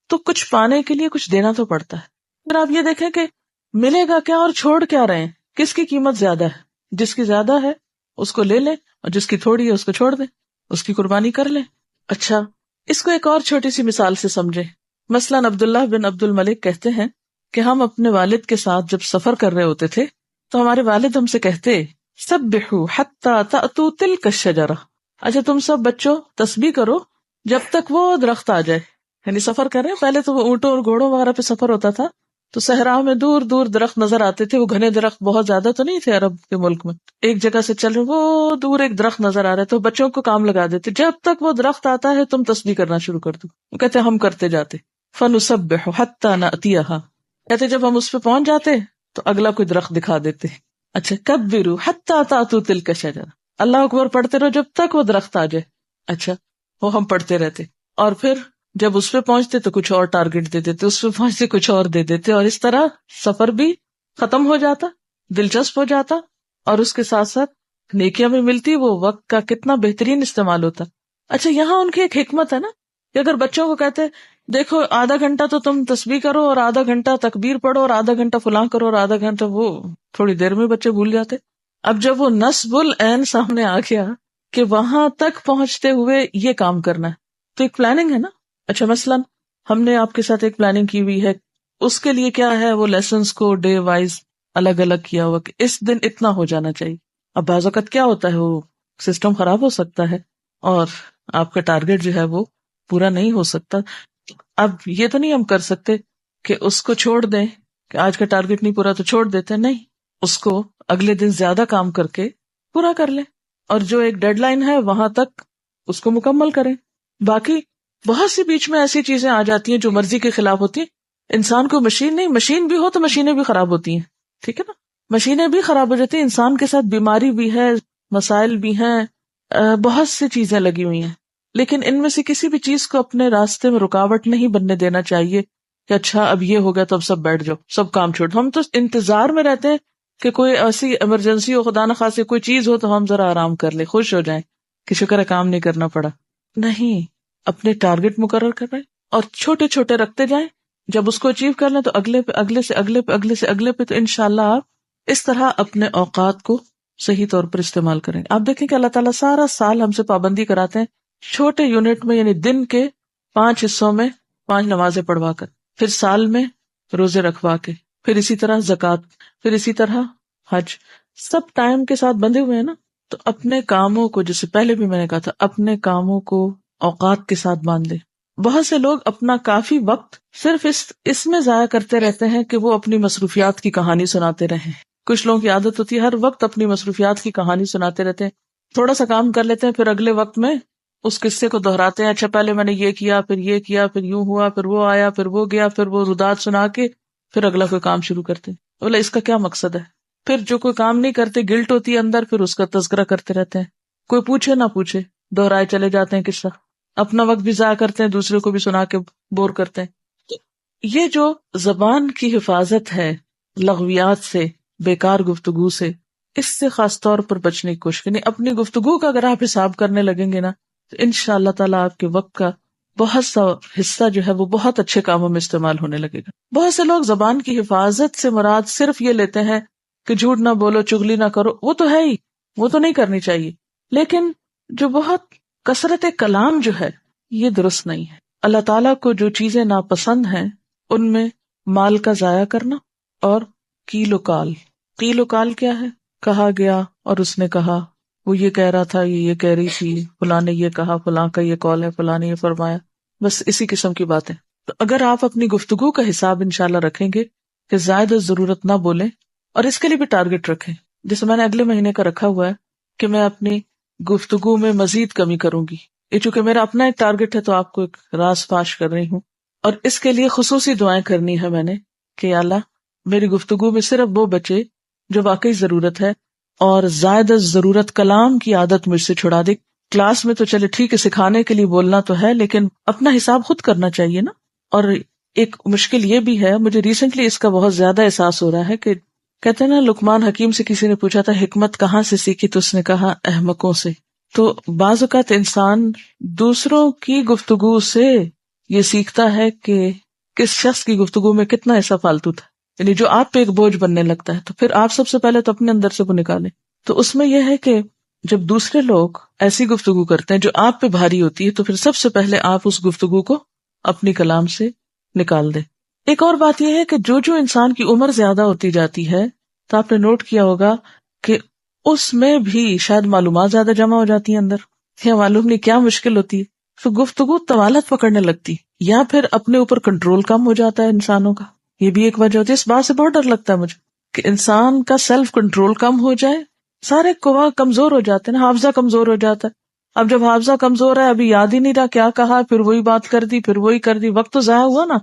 تو کچھ پانے کے لیے کچھ دینا تو پڑتا ہے۔ پھر آپ یہ دیکھیں کہ ملے گا کیا اور چھوڑ کیا رہے ہیں، کس کی قیمت زیادہ ہے؟ جس کی زیادہ ہے اس کو لے لیں، اور جس کی تھوڑی ہے اس کو چھوڑ دیں، اس کی قربانی کر لیں۔ اچھا اس کو ایک اور چھوٹی سی مثال سے سمجھیں، مثلاً عبداللہ بن عبد الملک کہتے ہیں کہ ہم اپنے والد کے ساتھ جب سفر کر رہے ہوتے تھے تو ہمارے والد ہم سے کہتے سبحوا حتی تأتوا تلک الشجرہ، اچھا تم سب بچوں تسبیح کرو جب تک وہ درخت آ جائے، یعنی سفر کر رہے ہیں، پہلے تو وہ اونٹوں اور گھوڑوں وغیرہ پہ سفر ہوتا تھا، تو صحرا میں دور دور درخت نظر آتے تھے، وہ گھنے درخت بہت زیادہ تو نہیں تھے عرب کے ملک میں، ایک جگہ سے چل رہے وہ دور ایک درخت نظر آ رہا ہے، تو بچوں کو کام لگا دیتے جب تک وہ درخت آتا ہے تم تسبیح کرنا شروع کر دو، وہ کہتے ہم کرتے جاتے، فنسبح حتی نأتیہا، کہتے جب ہم اس پہ پہنچ جاتے تو اگلا کوئی درخت دکھا دیتے، اچھا کبروا حتی تأتوا تلک الشجرہ، اللہ اکبر پڑھتے رہو جب تک وہ درخت آ جائے، اچھا وہ ہم پڑھتے رہتے، اور پھر جب اس پہ پہنچتے تو کچھ اور ٹارگٹ دے دیتے، اس پہ پہنچتے کچھ اور دے دیتے، اور اس طرح سفر بھی ختم ہو جاتا، دلچسپ ہو جاتا، اور اس کے ساتھ ساتھ نیکیاں بھی ملتی، وہ وقت کا کتنا بہترین استعمال ہوتا۔ اچھا یہاں ان کی ایک حکمت ہے نا کہ اگر بچوں کو کہتے دیکھو آدھا گھنٹہ تو تم تسبیح کرو اور آدھا گھنٹہ تکبیر پڑھو اور آدھا گھنٹہ فلاں کرو اور آدھا گھنٹہ وہ، تھوڑی دیر میں بچے بھول جاتے۔ اب جب وہ نصب العین سامنے آ گیا کہ وہاں تک پہنچتے ہوئے یہ کام کرنا ہے، تو ایک پلاننگ ہے نا۔ اچھا مثلاً ہم نے آپ کے ساتھ ایک پلاننگ کی ہوئی ہے، اس کے لیے کیا ہے، وہ لیسنس کو ڈے وائز الگ الگ کیا ہوا کہ اس دن اتنا ہو جانا چاہیے۔ اب بعض اوقات کیا ہوتا ہے، وہ سسٹم خراب ہو سکتا ہے اور آپ کا ٹارگٹ جو ہے وہ پورا نہیں ہو سکتا۔ اب یہ تو نہیں ہم کر سکتے کہ اس کو چھوڑ دیں کہ آج کا ٹارگٹ نہیں پورا تو چھوڑ دیتے، نہیں، اس کو اگلے دن زیادہ کام کر کے پورا کر لیں، اور جو ایک ڈیڈ لائن ہے وہاں تک اس کو مکمل کریں۔ باقی بہت سی بیچ میں ایسی چیزیں آ جاتی ہیں جو مرضی کے خلاف ہوتی ہیں، انسان کو مشین نہیں، مشین بھی ہو تو مشینیں بھی خراب ہوتی ہیں، ٹھیک ہے نا، مشینیں بھی خراب ہو جاتی ہیں، انسان کے ساتھ بیماری بھی ہے، مسائل بھی ہیں، بہت سی چیزیں لگی ہوئی ہیں، لیکن ان میں سے کسی بھی چیز کو اپنے راستے میں رکاوٹ نہیں بننے دینا چاہیے کہ اچھا اب یہ ہو گیا تو اب سب بیٹھ جاؤ، سب کام چھوڑ۔ ہم تو انتظار میں رہتے ہیں کہ کوئی ایسی ایمرجنسی ہو، خدا نخواستہ کوئی چیز ہو تو ہم ذرا آرام کر لیں، خوش ہو جائیں کہ شکر ہے کام نہیں کرنا پڑا۔ نہیں، اپنے ٹارگٹ مقرر کر رہے اور چھوٹے چھوٹے رکھتے جائیں، جب اس کو اچیو کر لیں تو اگلے پہ، اگلے سے اگلے پہ، اگلے سے اگلے پہ، تو انشاءاللہ آپ اس طرح اپنے اوقات کو صحیح طور پر استعمال کریں۔ آپ دیکھیں کہ اللہ تعالیٰ سارا سال ہم سے پابندی کراتے ہیں چھوٹے یونٹ میں، یعنی دن کے 5 حصوں میں 5 نمازیں پڑھوا کر، پھر سال میں روزے رکھوا کے، پھر اسی طرح زکوٰۃ، پھر اسی طرح حج، سب ٹائم کے ساتھ بندھے ہوئے ہیں نا. تو اپنے کاموں کو، جسے پہلے بھی میں نے کہا تھا، اپنے کاموں کو اوقات کے ساتھ باندھ لے. بہت سے لوگ اپنا کافی وقت صرف اس میں ضائع کرتے رہتے ہیں کہ وہ اپنی مصروفیات کی کہانی سناتے رہیں. کچھ لوگوں کی عادت ہوتی ہے ہر وقت اپنی مصروفیات کی کہانی سناتے رہتے ہیں. تھوڑا سا کام کر لیتے ہیں، پھر اگلے وقت میں اس قصے کو دہراتے ہیں. اچھا پہلے میں نے یہ کیا، پھر یہ کیا، پھر یوں ہوا، پھر وہ آیا، پھر وہ گیا، پھر وہ رداد سنا کے پھر اگلا کوئی کام شروع کرتے ہیں. بولا اس کا کیا مقصد ہے؟ پھر جو کوئی کام نہیں کرتے، گلٹ ہوتی ہے اندر، پھر اس کا تذکرہ کرتے رہتے ہیں. کوئی پوچھے نہ پوچھے دہرائے چلے جاتے ہیں قصہ. اپنا وقت بھی ضائع کرتے ہیں، دوسرے کو بھی سنا کے بور کرتے ہیں. تو یہ جو زبان کی حفاظت ہے لغویات سے، بیکار گفتگو سے، اس سے خاص طور پر بچنے کی کوشش کریں. اپنی گفتگو کا اگر آپ حساب کرنے لگیں گے نا تو انشاءاللہ تعالیٰ آپ کے وقت کا بہت سا حصہ جو ہے وہ بہت اچھے کاموں میں استعمال ہونے لگے گا. بہت سے لوگ زبان کی حفاظت سے مراد صرف یہ لیتے ہیں کہ جھوٹ نہ بولو، چغلی نہ کرو. وہ تو ہے ہی، وہ تو نہیں کرنی چاہیے، لیکن جو بہت کثرت کلام جو ہے یہ درست نہیں ہے. اللہ تعالیٰ کو جو چیزیں ناپسند ہیں ان میں مال کا ضائع کرنا اور قیل و قال. قیل و قال کیا ہے؟ کہا گیا اور اس نے کہا، وہ یہ کہہ رہا تھا، یہ کہہ رہی تھی، فلاں نے یہ کہا، فلاں کا یہ قول ہے، فلاں نے یہ فرمایا، بس اسی قسم کی باتیں. تو اگر آپ اپنی گفتگو کا حساب انشاءاللہ رکھیں گے کہ زائد ضرورت نہ بولیں، اور اس کے لیے بھی ٹارگٹ رکھیں. جیسے میں نے اگلے مہینے کا رکھا ہوا ہے کہ میں اپنی گفتگو میں مزید کمی کروں گی. یہ چونکہ میرا اپنا ایک ٹارگٹ ہے تو آپ کو ایک راز فاش کر رہی ہوں، اور اس کے لیے خصوصی دعائیں کرنی ہے میں نے کہ یا اللہ میری گفتگو میں صرف وہ بچے جو واقعی ضرورت ہے، اور زائد ضرورت کلام کی عادت مجھ سے چھڑا دے. کلاس میں تو چلے ٹھیک ہے، سکھانے کے لیے بولنا تو ہے، لیکن اپنا حساب خود کرنا چاہیے نا. اور ایک مشکل یہ بھی ہے، مجھے ریسنٹلی اس کا بہت زیادہ احساس ہو رہا ہے کہ کہتے ہیں نا لقمان حکیم سے کسی نے پوچھا تھا حکمت کہاں سے سیکھی، تو اس نے کہا احمقوں سے. تو بعض اوقات انسان دوسروں کی گفتگو سے یہ سیکھتا ہے کہ کس شخص کی گفتگو میں کتنا ایسا فالتو تھا، یعنی جو آپ پہ ایک بوجھ بننے لگتا ہے. تو پھر آپ سب سے پہلے تو اپنے اندر سے وہ نکالیں. تو اس میں یہ ہے کہ جب دوسرے لوگ ایسی گفتگو کرتے ہیں جو آپ پہ بھاری ہوتی ہے، تو پھر سب سے پہلے آپ اس گفتگو کو اپنی کلام سے نکال دیں. ایک اور بات یہ ہے کہ جو انسان کی عمر زیادہ ہوتی جاتی ہے، تو آپ نے نوٹ کیا ہوگا کہ اس میں بھی شاید معلومات زیادہ جمع ہو جاتی ہیں اندر، یا معلوم نہیں کیا مشکل ہوتی ہے، تو گفتگو طوالت پکڑنے لگتی، یا پھر اپنے اوپر کنٹرول کم ہو جاتا ہے انسانوں کا. یہ بھی ایک وجہ ہوتی ہے. اس بات سے بہت ڈر لگتا ہے مجھے کہ انسان کا سیلف کنٹرول کم ہو جائے. سارے قوا کمزور ہو جاتے ہیں نا، حافظہ کمزور ہو جاتا ہے. اب جب حافظہ کمزور ہے، ابھی یاد ہی نہیں رہا کیا کہا، پھر وہی بات کر دی، پھر وہی کر دی، وقت تو ضائع ہوا نا.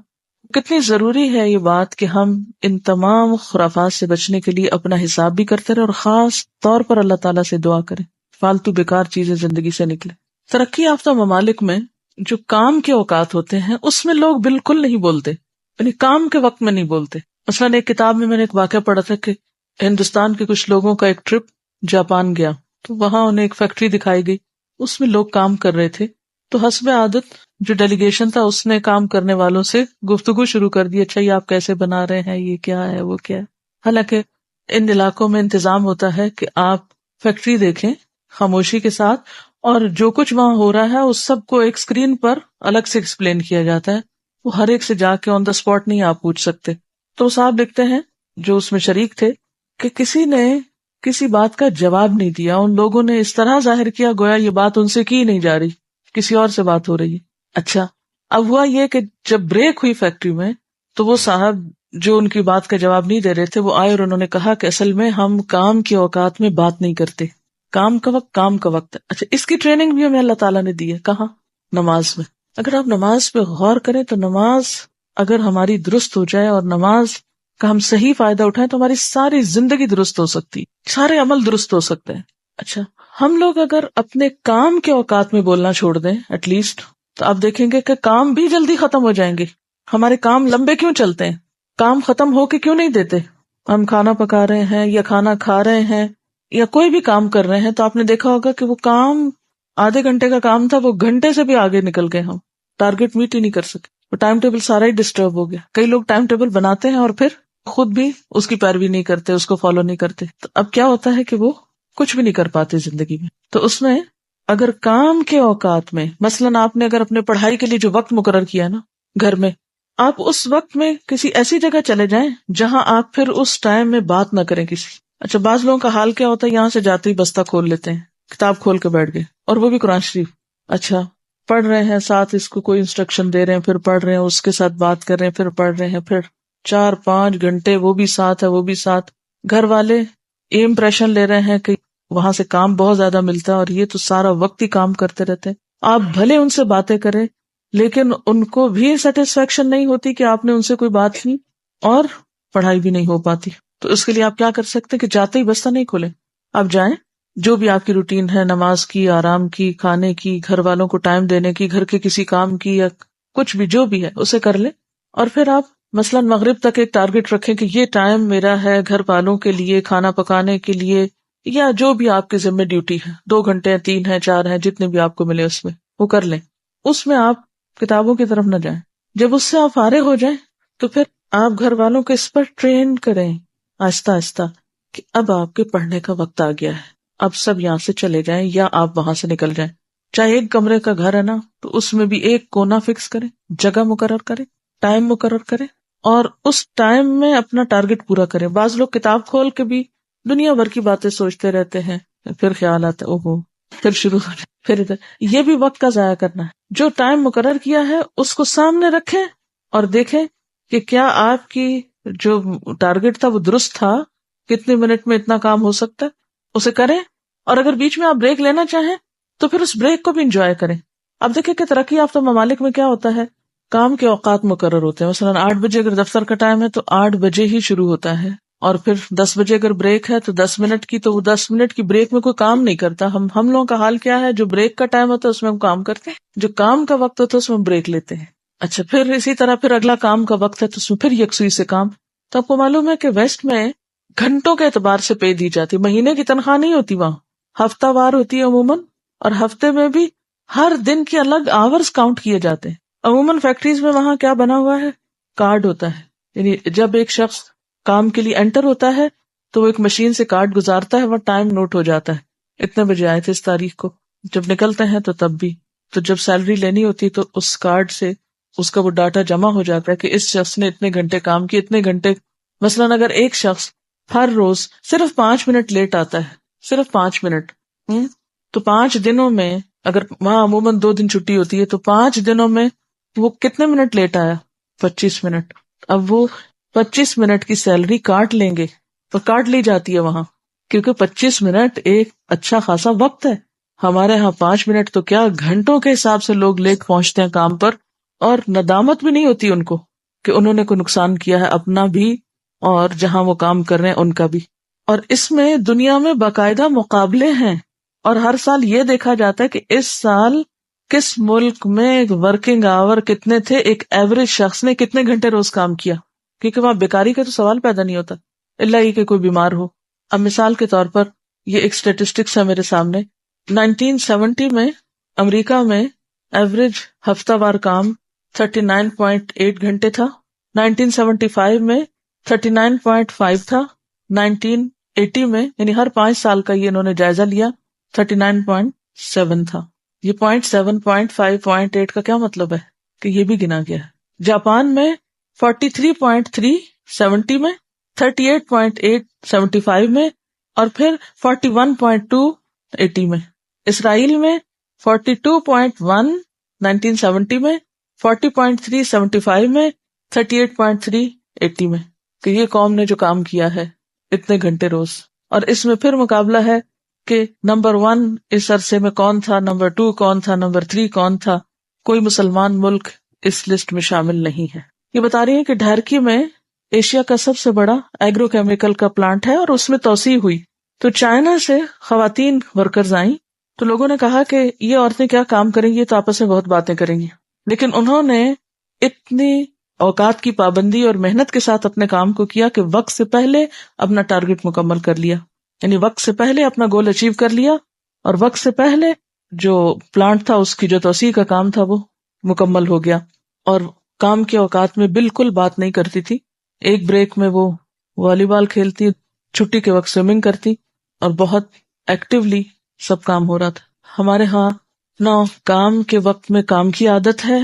کتنی ضروری ہے یہ بات کہ ہم ان تمام خرافات سے بچنے کے لیے اپنا حساب بھی کرتے رہے، اور خاص طور پر اللہ تعالیٰ سے دعا کریں فالتو بیکار چیزیں زندگی سے نکلے. ترقی یافتہ ممالک میں جو کام کے اوقات ہوتے ہیں اس میں لوگ بالکل نہیں بولتے، یعنی کام کے وقت میں نہیں بولتے. مثلاً ایک کتاب میں نے ایک واقعہ پڑھا تھا کہ ہندوستان کے کچھ لوگوں کا ایک ٹرپ جاپان گیا، تو وہاں انہیں ایک فیکٹری دکھائی گئی، اس میں لوگ کام کر رہے تھے. تو حسب عادت جو ڈیلیگیشن تھا اس نے کام کرنے والوں سے گفتگو شروع کر دی، اچھا یہ آپ کیسے بنا رہے ہیں، یہ کیا ہے، وہ کیا ہے. حالانکہ ان علاقوں میں انتظام ہوتا ہے کہ آپ فیکٹری دیکھیں خاموشی کے ساتھ، اور جو کچھ وہاں ہو رہا ہے اس سب کو ایک اسکرین پر الگ سے ایکسپلین کیا جاتا ہے. وہ ہر ایک سے جا کے آن دا اسپاٹ نہیں آپ پوچھ سکتے. تو صاحب لکھتے ہیں جو اس میں شریک تھے کہ کسی نے کسی بات کا جواب نہیں دیا. ان لوگوں نے اس طرح ظاہر کیا گویا یہ بات ان سے کی نہیں جا رہی، کسی اور سے بات ہو رہی ہے. اچھا اب ہوا یہ کہ جب بریک ہوئی فیکٹری میں تو وہ صاحب جو ان کی بات کا جواب نہیں دے رہے تھے وہ آئے اور انہوں نے کہا کہ اصل میں ہم کام کے اوقات میں بات نہیں کرتے، کام کا وقت کام کا وقت ہے. اچھا اس کی ٹریننگ بھی ہمیں اللہ تعالیٰ نے دی ہے، کہاں؟ نماز میں. اگر آپ نماز پہ غور کریں تو نماز اگر ہماری درست ہو جائے اور نماز کا ہم صحیح فائدہ اٹھائیں تو ہماری ساری زندگی درست ہو سکتی، سارے عمل درست ہو سکتے ہیں. اچھا ہم لوگ اگر اپنے کام کے اوقات میں بولنا چھوڑ دیں ایٹ لیسٹ، تو آپ دیکھیں گے کہ کام بھی جلدی ختم ہو جائیں گے. ہمارے کام لمبے کیوں چلتے ہیں؟ کام ختم ہو کے کیوں نہیں دیتے؟ ہم کھانا پکا رہے ہیں یا کھانا کھا رہے ہیں یا کوئی بھی کام کر رہے ہیں تو آپ نے دیکھا ہوگا کہ وہ کام آدھے گھنٹے کا کام تھا، وہ گھنٹے سے بھی آگے نکل گئے، ہم ٹارگٹ میٹ ہی نہیں کر سکے. وہ ٹائم ٹیبل سارا ہی ڈسٹرب ہو گیا. کئی لوگ ٹائم ٹیبل بناتے ہیں اور پھر خود بھی اس کی پیروی نہیں کرتے، اس کو فالو نہیں کرتے. تو اب کیا ہوتا ہے کہ وہ کچھ بھی نہیں کر پاتے زندگی میں. تو اس میں اگر کام کے اوقات میں مثلاً آپ نے اگر اپنے پڑھائی کے لیے جو وقت مقرر کیا نا گھر میں، آپ اس وقت میں کسی ایسی جگہ چلے جائیں جہاں آپ پھر اس ٹائم میں بات نہ کریں کسی. اچھا، بعض لوگوں کا حال کیا ہوتا ہے، یہاں سے جاتے ہی بستہ کھول لیتے ہیں، کتاب کھول کے بیٹھ گئے، اور وہ بھی قرآن شریف. اچھا، پڑھ رہے ہیں، ساتھ اس کو کوئی انسٹرکشن دے رہے ہیں، پھر پڑھ رہے ہیں، اس کے ساتھ بات کر رہے ہیں، پھر پڑھ رہے ہیں، پھر 4-5 گھنٹے وہ بھی ساتھ ہے، وہ بھی ساتھ. گھر والے یہ امپریشن لے رہے ہیں کہ وہاں سے کام بہت زیادہ ملتا ہے، اور یہ تو سارا وقت ہی کام کرتے رہتے ہیں. آپ بھلے ان سے باتیں کریں، لیکن ان کو بھی سیٹسفیکشن نہیں ہوتی کہ آپ نے ان سے کوئی بات کی، اور پڑھائی بھی نہیں ہو پاتی. تو اس کے لیے آپ کیا کر سکتے ہیں کہ جاتے ہی بستہ نہیں کھولیں، آپ جائیں، جو بھی آپ کی روٹین ہے، نماز کی، آرام کی، کھانے کی، گھر والوں کو ٹائم دینے کی، گھر کے کسی کام کی، یا کچھ بھی جو بھی ہے اسے کر لیں. اور پھر آپ مثلاً مغرب تک ایک ٹارگٹ رکھیں کہ یہ ٹائم میرا ہے گھر والوں کے لیے، کھانا پکانے کے لیے، یا جو بھی آپ کے ذمہ ڈیوٹی ہے، 2 گھنٹے ہیں، 3 ہیں، 4 ہیں، جتنے بھی آپ کو ملے اس میں وہ کر لیں. اس میں آپ کتابوں کی طرف نہ جائیں. جب اس سے آپ فارغ ہو جائیں تو پھر آپ گھر والوں کو اس پر ٹرین کریں آہستہ آہستہ کہ اب آپ کے پڑھنے کا وقت آ گیا ہے، اب سب یہاں سے چلے جائیں یا آپ وہاں سے نکل جائیں. چاہے ایک کمرے کا گھر ہے نا، تو اس میں بھی ایک کونا فکس کریں، جگہ مقرر کریں، ٹائم مقرر کریں، اور اس ٹائم میں اپنا ٹارگٹ پورا کریں. بعض لوگ کتاب کھول کے بھی دنیا بھر کی باتیں سوچتے رہتے ہیں، پھر خیال آتا ہے اوہو، پھر شروع ہو جائے، پھر ادھر. یہ بھی وقت کا ضائع کرنا ہے. جو ٹائم مقرر کیا ہے اس کو سامنے رکھیں اور دیکھیں کہ کیا آپ کی جو ٹارگٹ تھا وہ درست تھا، کتنے منٹ میں اتنا کام ہو سکتا ہے، اسے کریں. اور اگر بیچ میں آپ بریک لینا چاہیں تو پھر اس بریک کو بھی انجوائے کریں. اب دیکھیں کہ ترقی یافتہ ممالک میں کیا ہوتا ہے، کام کے اوقات مقرر ہوتے ہیں. مثلاً 8 بجے اگر دفتر کا ٹائم ہے تو 8 بجے ہی شروع ہوتا ہے، اور پھر 10 بجے اگر بریک ہے تو 10 منٹ کی، تو وہ 10 منٹ کی بریک میں کوئی کام نہیں کرتا. ہم لوگوں کا حال کیا ہے، جو بریک کا ٹائم ہوتا ہے اس میں ہم کام کرتے ہیں، جو کام کا وقت ہوتا ہے اس میں ہم بریک لیتے ہیں. اچھا، پھر اسی طرح پھر اگلا کام کا وقت ہے تو اس میں پھر یکسوئی سے کام. تو آپ کو معلوم ہے کہ ویسٹ میں گھنٹوں کے اعتبار سے پے دی جاتی، مہینے کی تنخواہ نہیں ہوتی، وہاں ہفتہ وار ہوتی ہے عموماً، اور ہفتے میں بھی ہر دن کے الگ آورز کاؤنٹ کیے جاتے ہیں. عموماً فیکٹریز میں وہاں کیا بنا ہوا ہے، کارڈ ہوتا ہے، یعنی جب ایک شخص کام کے لیے انٹر ہوتا ہے تو وہ ایک مشین سے کارڈ گزارتا ہے، وہ ٹائم نوٹ ہو جاتا ہے، اتنے بجے آئے تھے اس تاریخ کو. جب نکلتے ہیں تو تب بھی، تو جب سیلری لینی ہوتی تو اس کارڈ سے اس کا وہ ڈاٹا جمع ہو جاتا ہے کہ اس شخص نے اتنے گھنٹے کام کیے، اتنے گھنٹے. مثلاً اگر ایک شخص ہر روز صرف 5 منٹ لیٹ آتا ہے، صرف 5 منٹ، تو 5 دنوں میں، اگر وہاں عموماً 2 دن چھٹی ہوتی ہے، تو 5 دنوں میں وہ کتنے منٹ لیٹ آیا، 25 منٹ. اب وہ 25 منٹ کی سیلری کاٹ لیں گے، اور کاٹ لی جاتی ہے وہاں، کیونکہ 25 منٹ ایک اچھا خاصا وقت ہے. ہمارے ہاں 5 منٹ تو کیا، گھنٹوں کے حساب سے لوگ لیٹ پہنچتے ہیں کام پر، اور ندامت بھی نہیں ہوتی ان کو کہ انہوں نے کوئی نقصان کیا ہے اپنا بھی، اور جہاں وہ کام کر رہے ہیں ان کا بھی. اور اس میں دنیا میں باقاعدہ مقابلے ہیں، اور ہر سال یہ دیکھا جاتا ہے کہ اس سال کس ملک میں ورکنگ آور کتنے تھے، ایک ایوریج شخص نے کتنے گھنٹے روز کام کیا، کیونکہ وہاں بیکاری کا تو سوال پیدا نہیں ہوتا الا یہ کہ کوئی بیمار ہو. اب مثال کے طور پر یہ ایک اسٹیٹسٹکس ہے میرے سامنے، 1970 میں امریکہ میں ایوریج ہفتہ وار کام 39.8 گھنٹے تھا، 1975 میں 39.5 تھا، 1980 میں، یعنی ہر 5 سال کا یہ انہوں نے جائزہ لیا، 39.7 تھا. یہ 0.7 0.5 0.8 کا کیا مطلب ہے کہ یہ بھی گنا گیا ہے. جاپان میں 43.3 70 میں، 38.8 75 میں، اور پھر 41.2 80 میں. اسرائیل میں 42.1 1970 میں، 40.3 75 میں، 38.3 80 میں. کہ یہ قوم نے جو کام کیا ہے اتنے گھنٹے روز. اور اس میں پھر مقابلہ ہے کہ نمبر 1 اس عرصے میں کون تھا، نمبر 2 کون تھا، نمبر 3 کون تھا. کوئی مسلمان ملک اس لسٹ میں شامل نہیں ہے. یہ بتا رہی ہے کہ ڈھارکی میں ایشیا کا سب سے بڑا ایگرو کیمیکل کا پلانٹ ہے، اور اس میں توسیع ہوئی تو چائنا سے خواتین ورکرز آئیں، تو لوگوں نے کہا کہ یہ عورتیں کیا کام کریں گی، تو آپس میں بہت باتیں کریں گی. لیکن انہوں نے اتنی اوقات کی پابندی اور محنت کے ساتھ اپنے کام کو کیا کہ وقت سے پہلے اپنا ٹارگٹ مکمل کر لیا، یعنی وقت سے پہلے اپنا گول اچیو کر لیا، اور وقت سے پہلے جو پلانٹ تھا اس کی جو توسیع کا کام تھا وہ مکمل ہو گیا. اور کام کے اوقات میں بالکل بات نہیں کرتی تھی، ایک بریک میں وہ والی بال کھیلتی، چھٹی کے وقت سوئمنگ کرتی، اور بہت ایکٹیولی سب کام ہو رہا تھا. ہمارے ہاں نہ کام کے وقت میں کام کی عادت ہے،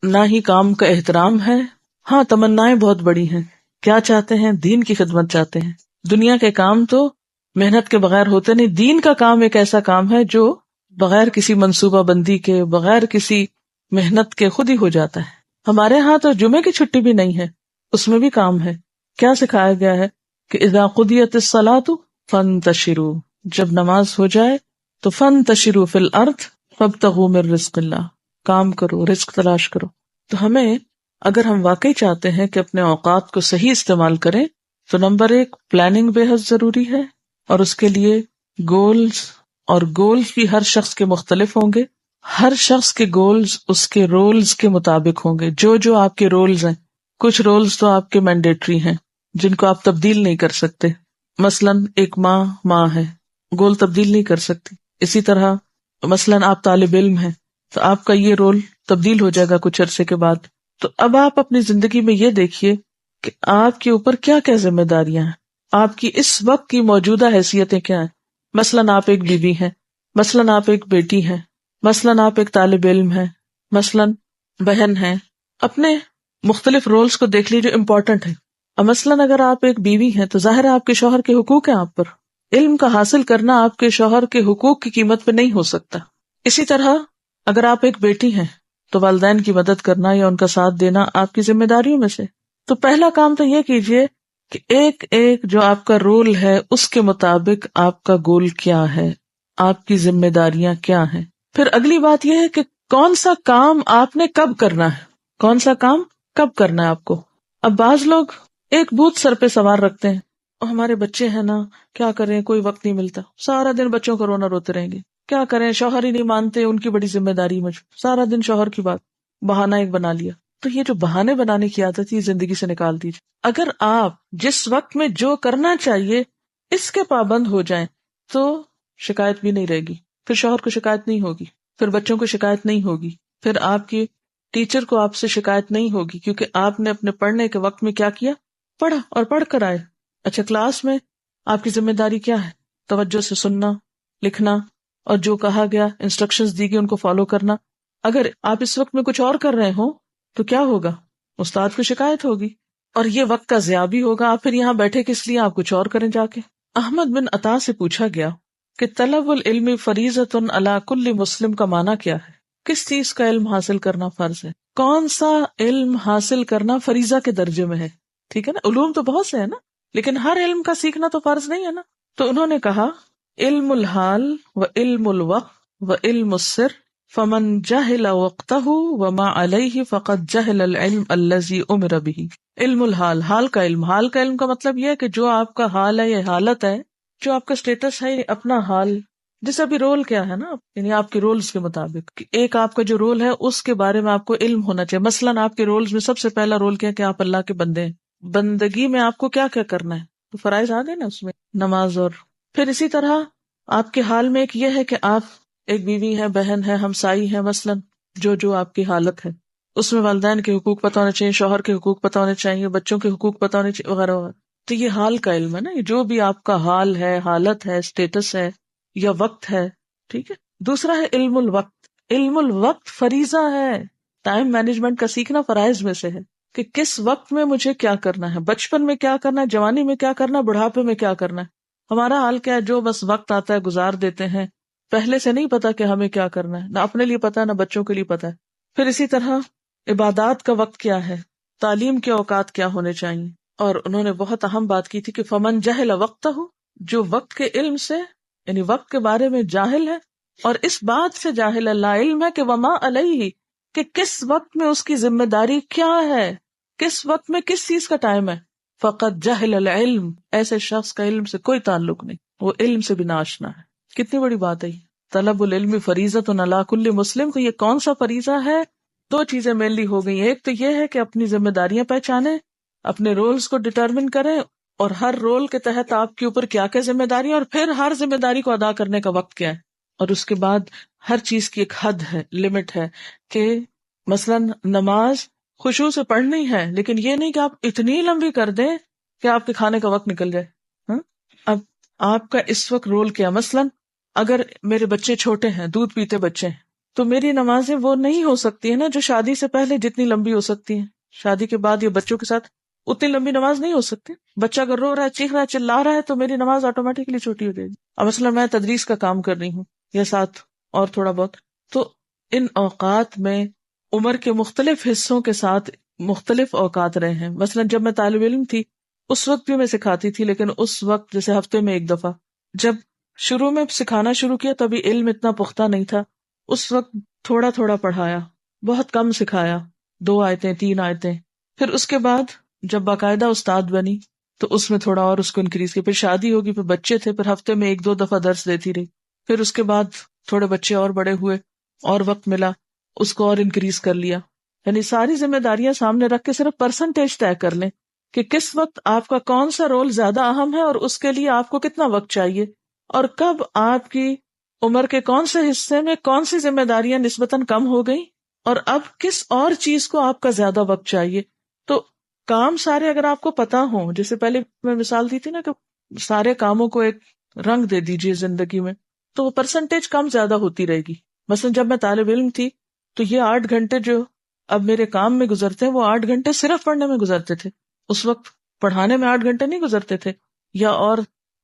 نہ ہی کام کا احترام ہے. ہاں تمنائیں بہت بڑی ہیں، کیا چاہتے ہیں، دین کی خدمت چاہتے ہیں. دنیا کے کام تو محنت کے بغیر ہوتے نہیں. دین کا کام ایک ایسا کام ہے جو بغیر کسی منصوبہ بندی کے، بغیر کسی محنت کے خود ہی ہو جاتا ہے. ہمارے ہاں تو جمعے کی چھٹی بھی نہیں ہے، اس میں بھی کام ہے. کیا سکھایا گیا ہے کہ اذا قضیت الصلاۃ فانتشروا، جب نماز ہو جائے تو فانتشروا فی الارض فابتغوا من رزق اللہ، کام کرو، رزق تلاش کرو. تو ہمیں اگر ہم واقعی چاہتے ہیں کہ اپنے اوقات کو صحیح استعمال کریں تو نمبر 1 پلاننگ بے حد ضروری ہے، اور اس کے لیے گولز، اور گولز بھی ہر شخص کے مختلف ہوں گے. ہر شخص کے گولز اس کے رولز کے مطابق ہوں گے. جو آپ کے رولز ہیں، کچھ رولز تو آپ کے مینڈیٹری ہیں جن کو آپ تبدیل نہیں کر سکتے. مثلاً ایک ماں ہے، گول تبدیل نہیں کر سکتی. اسی طرح مثلاً آپ طالب علم ہیں تو آپ کا یہ رول تبدیل ہو جائے گا کچھ عرصے کے بعد. تو اب آپ اپنی زندگی میں یہ دیکھیے کہ آپ کے اوپر کیا کیا ذمہ داریاں ہیں، آپ کی اس وقت کی موجودہ حیثیتیں کیا ہیں. مثلاً آپ ایک بیوی ہیں، مثلاً آپ ایک بیٹی ہیں، مثلاً آپ ایک طالب علم ہیں، مثلاً بہن ہیں. اپنے مختلف رولز کو دیکھ لیجیے امپورٹنٹ ہے. اب مثلاً اگر آپ ایک بیوی ہیں تو ظاہر ہے آپ کے شوہر کے حقوق ہیں آپ پر. علم کا حاصل کرنا آپ کے شوہر کے حقوق کی قیمت پہ نہیں ہو سکتا. اسی طرح اگر آپ ایک بیٹی ہیں تو والدین کی مدد کرنا یا ان کا ساتھ دینا آپ کی ذمہ داریوں میں سے. تو پہلا کام تو یہ کیجئے کہ ایک جو آپ کا رول ہے اس کے مطابق آپ کا گول کیا ہے، آپ کی ذمہ داریاں کیا ہیں. پھر اگلی بات یہ ہے کہ کون سا کام آپ نے کب کرنا ہے، کون سا کام کب کرنا ہے آپ کو. اب بعض لوگ ایک بوجھ سر پہ سوار رکھتے ہیں، اور ہمارے بچے ہیں نا، کیا کریں، کوئی وقت نہیں ملتا، سارا دن بچوں کو رونا روتے رہیں گے، کیا کریں، شوہر ہی نہیں مانتے، ان کی بڑی ذمہ داری مجھ، سارا دن شوہر کی بات، بہانہ ایک بنا لیا. تو یہ جو بہانے بنانے کی عادت ہے یہ زندگی سے نکال دیجیے. اگر آپ جس وقت میں جو کرنا چاہیے اس کے پابند ہو جائیں تو شکایت بھی نہیں رہے گی، پھر شوہر کو شکایت نہیں ہوگی، پھر بچوں کو شکایت نہیں ہوگی، پھر آپ کی ٹیچر کو آپ سے شکایت نہیں ہوگی، کیونکہ آپ نے اپنے پڑھنے کے وقت میں کیا کیا، پڑھا اور پڑھ کر آئے. اچھا، کلاس میں آپ کی ذمہ داری کیا ہے، توجہ سے سننا، لکھنا، اور جو کہا گیا انسٹرکشنز دی گئی ان کو فالو کرنا. اگر آپ اس وقت میں کچھ اور کر رہے ہوں تو کیا ہوگا، استاد کو شکایت ہوگی، اور یہ وقت کا ضیاع بھی ہوگا. آپ پھر یہاں بیٹھے کس لیے، آپ کچھ اور کریں جا کے. احمد بن عطا سے پوچھا گیا کہ طلب العلم فریضۃ علی کل مسلم کا معنی کیا ہے، کس چیز کا علم حاصل کرنا فرض ہے، کون سا علم حاصل کرنا فریضہ کے درجے میں ہے. ٹھیک ہے نا، علوم تو بہت سے ہیں نا، لیکن ہر علم کا سیکھنا تو فرض نہیں ہے نا. تو انہوں نے کہا علم الحال و علم الوقت و علم السر فمن جہل وقتہ وما علیہ فقد جہل العلم الذی امر به. علم الحال، حال کا علم. حال کا علم کا مطلب یہ ہے کہ جو آپ کا حال ہے، یہ حالت ہے، جو آپ کا سٹیٹس ہے، یہ اپنا حال، جیسے ابھی رول کیا ہے نا، یعنی آپ کے رولز کے مطابق ایک آپ کا جو رول ہے اس کے بارے میں آپ کو علم ہونا چاہیے. مثلاً آپ کے رولز میں سب سے پہلا رول کیا ہے کہ آپ اللہ کے بندے ہیں. بندگی میں آپ کو کیا کیا کرنا ہے، تو فرائض آ گئے نا اس میں، نماز. اور پھر اسی طرح آپ کے حال میں ایک یہ ہے کہ آپ ایک بیوی ہے، بہن ہے، ہمسائی ہے. مثلاً جو آپ کی حالت ہے اس میں والدین کے حقوق پتہ ہونے چاہیے، شوہر کے حقوق پتہ ہونے چاہیے، بچوں کے حقوق پتہ ہونے چاہیے، وغیرہ وغیرہ. تو یہ حال کا علم ہے نا، یہ جو بھی آپ کا حال ہے، حالت ہے، اسٹیٹس ہے یا وقت ہے. ٹھیک ہے. دوسرا ہے علم الوقت. علم الوقت فریضہ ہے، ٹائم مینجمنٹ کا سیکھنا فرائض میں سے ہے کہ کس وقت میں مجھے کیا کرنا ہے، بچپن میں کیا کرنا ہے، جوانی میں کیا کرنا ہے، بڑھاپے میں کیا کرنا ہے. ہمارا حال کیا ہے، جو بس وقت آتا ہے گزار دیتے ہیں، پہلے سے نہیں پتا کہ ہمیں کیا کرنا ہے، نہ اپنے لیے پتا ہے نہ بچوں کے لیے پتا ہے. پھر اسی طرح عبادات کا وقت کیا ہے، تعلیم کے اوقات کیا ہونے چاہیے. اور انہوں نے بہت اہم بات کی تھی کہ فمن جہل وقتہ، جو وقت کے علم سے، یعنی وقت کے بارے میں جاہل ہے، اور اس بات سے جاہل اللہ علم ہے کہ وما علیہ، کہ کس وقت میں اس کی ذمہ داری کیا ہے، کس وقت میں کس چیز کا ٹائم ہے. فقط جہل العلم، ایسے شخص کا علم سے کوئی تعلق نہیں، وہ علم سے بھی ناشنا ہے. کتنی بڑی بات ہے یہ. طلب العلم فریضۃ علی کل مسلم. تو یہ کون سا فریضہ ہے؟ دو چیزیں مینلی ہو گئی. ایک تو یہ ہے کہ اپنی ذمہ داریاں پہچانیں، اپنے رولز کو ڈٹرمن کریں، اور ہر رول کے تحت آپ کے اوپر کیا کیا ذمہ داریاں، اور پھر ہر ذمہ داری کو ادا کرنے کا وقت کیا ہے. اور اس کے بعد ہر چیز کی ایک حد ہے، لمٹ ہے، کہ مثلاً نماز خشوع سے پڑھنی ہے، لیکن یہ نہیں کہ آپ اتنی لمبی کر دیں کہ آپ کے کھانے کا وقت نکل جائے. اب آپ کا اس وقت رول کیا؟ مثلاً اگر میرے بچے چھوٹے ہیں، دودھ پیتے بچے ہیں، تو میری نمازیں وہ نہیں ہو سکتی ہیں نا جو شادی سے پہلے جتنی لمبی ہو سکتی ہیں. شادی کے بعد یہ بچوں کے ساتھ اتنی لمبی نماز نہیں ہو سکتی. بچہ اگر رو رہا ہے، چیخ رہا ہے، چلا رہا ہے تو میری نماز آٹومیٹکلی چھوٹی ہو جائے گی. اب مثلا میں تدریس کا کام کر رہی ہوں یا ساتھ اور تھوڑا بہت، تو ان اوقات میں عمر کے مختلف حصوں کے ساتھ مختلف اوقات رہے ہیں. مثلا جب میں طالب علم تھی اس وقت بھی میں سکھاتی تھی، لیکن اس وقت جیسے ہفتے میں ایک دفعہ. جب شروع میں سکھانا شروع کیا تبھی علم اتنا پختہ نہیں تھا، اس وقت تھوڑا تھوڑا پڑھایا، بہت کم سکھایا، 2 آیتیں 3 آیتیں. پھر اس کے بعد جب باقاعدہ استاد بنی تو اس میں تھوڑا اور اس کو انکریز کیا. پھر شادی ہوگی، پھر بچے تھے، پھر ہفتے میں 1-2 دفعہ درس دیتی رہی. پھر اس کے بعد تھوڑے بچے اور بڑے ہوئے اور وقت ملا، اس کو اور انکریز کر لیا. یعنی ساری ذمہ داریاں سامنے رکھ کے صرف پرسنٹیج طے کر لیں کہ کس وقت آپ کا کون سا رول زیادہ اہم ہے اور اس کے لیے آپ کو کتنا وقت چاہیے، اور کب آپ کی عمر کے کون سے حصے میں کون سی ذمہ داریاں نسبتاً کم ہو گئی اور اب کس اور چیز کو آپ کا زیادہ وقت چاہیے. تو کام سارے اگر آپ کو پتا ہوں، جیسے پہلے میں مثال دی تھی نا کہ سارے کاموں کو ایک رنگ دے دیجئے زندگی میں، تو وہ پرسنٹیج کم زیادہ ہوتی رہے گی. مثلا جب میں طالب علم تھی تو یہ 8 گھنٹے جو اب میرے کام میں گزرتے ہیں وہ 8 گھنٹے صرف پڑھنے میں گزرتے تھے. اس وقت پڑھانے میں 8 گھنٹے نہیں گزرتے تھے، یا اور